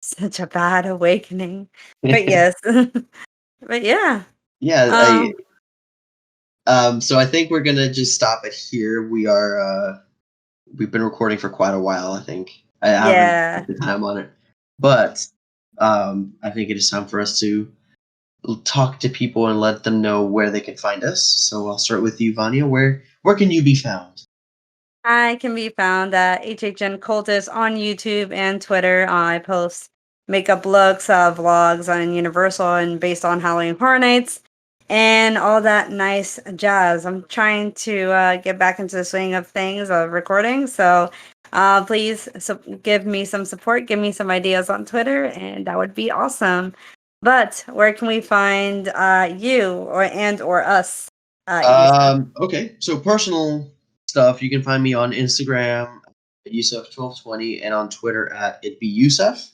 such a bad awakening. But yes, but yeah, Yeah, um, so I think we're gonna just stop it here. We've been recording for quite a while, I think. I haven't yeah, put the time on it. But I think it is time for us to talk to people and let them know where they can find us. So I'll start with you, Vania. Where can you be found? I can be found at HHN Cultist on YouTube and Twitter. I post makeup looks, vlogs on Universal and based on Halloween Horror Nights and all that nice jazz. I'm trying to get back into the swing of things of recording. So please give me some support, give me some ideas on Twitter, and that would be awesome. But where can we find you or us? Yusuf? Okay, so personal stuff, you can find me on Instagram at Yussef1220 and on Twitter at itbeyusef.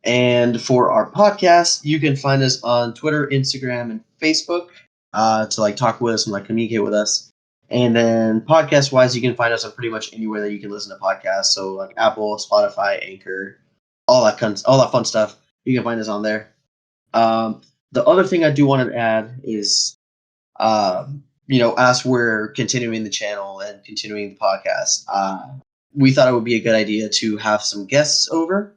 And for our podcast, you can find us on Twitter, Instagram, and Facebook to like talk with us and like communicate with us. And then podcast wise, you can find us on pretty much anywhere that you can listen to podcasts. So like Apple, Spotify, Anchor, all that fun stuff. You can find us on there. The other thing I do want to add is, as we're continuing the channel and continuing the podcast, we thought it would be a good idea to have some guests over.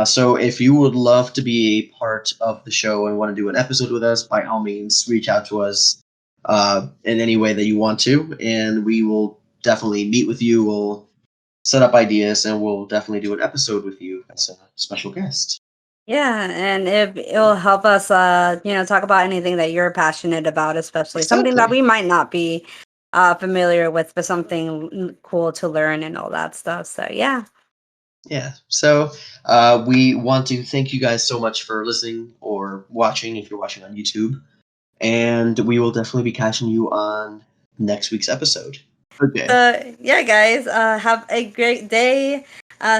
So if you would love to be a part of the show and want to do an episode with us, by all means, reach out to us in any way that you want to, and we will definitely meet with you. We'll set up ideas, and we'll definitely do an episode with you as a special guest. Yeah, and it'll help us, talk about anything that you're passionate about, especially something that Exactly. we might not be familiar with, but something cool to learn and all that stuff. So yeah, Yeah. So we want to thank you guys so much for listening or watching if you're watching on YouTube. And we will definitely be catching you on next week's episode. Okay. yeah, guys, have a great day.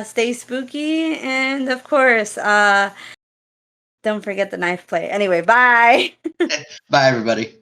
Stay spooky, and of course, don't forget the knife play. Anyway, bye. Bye, everybody.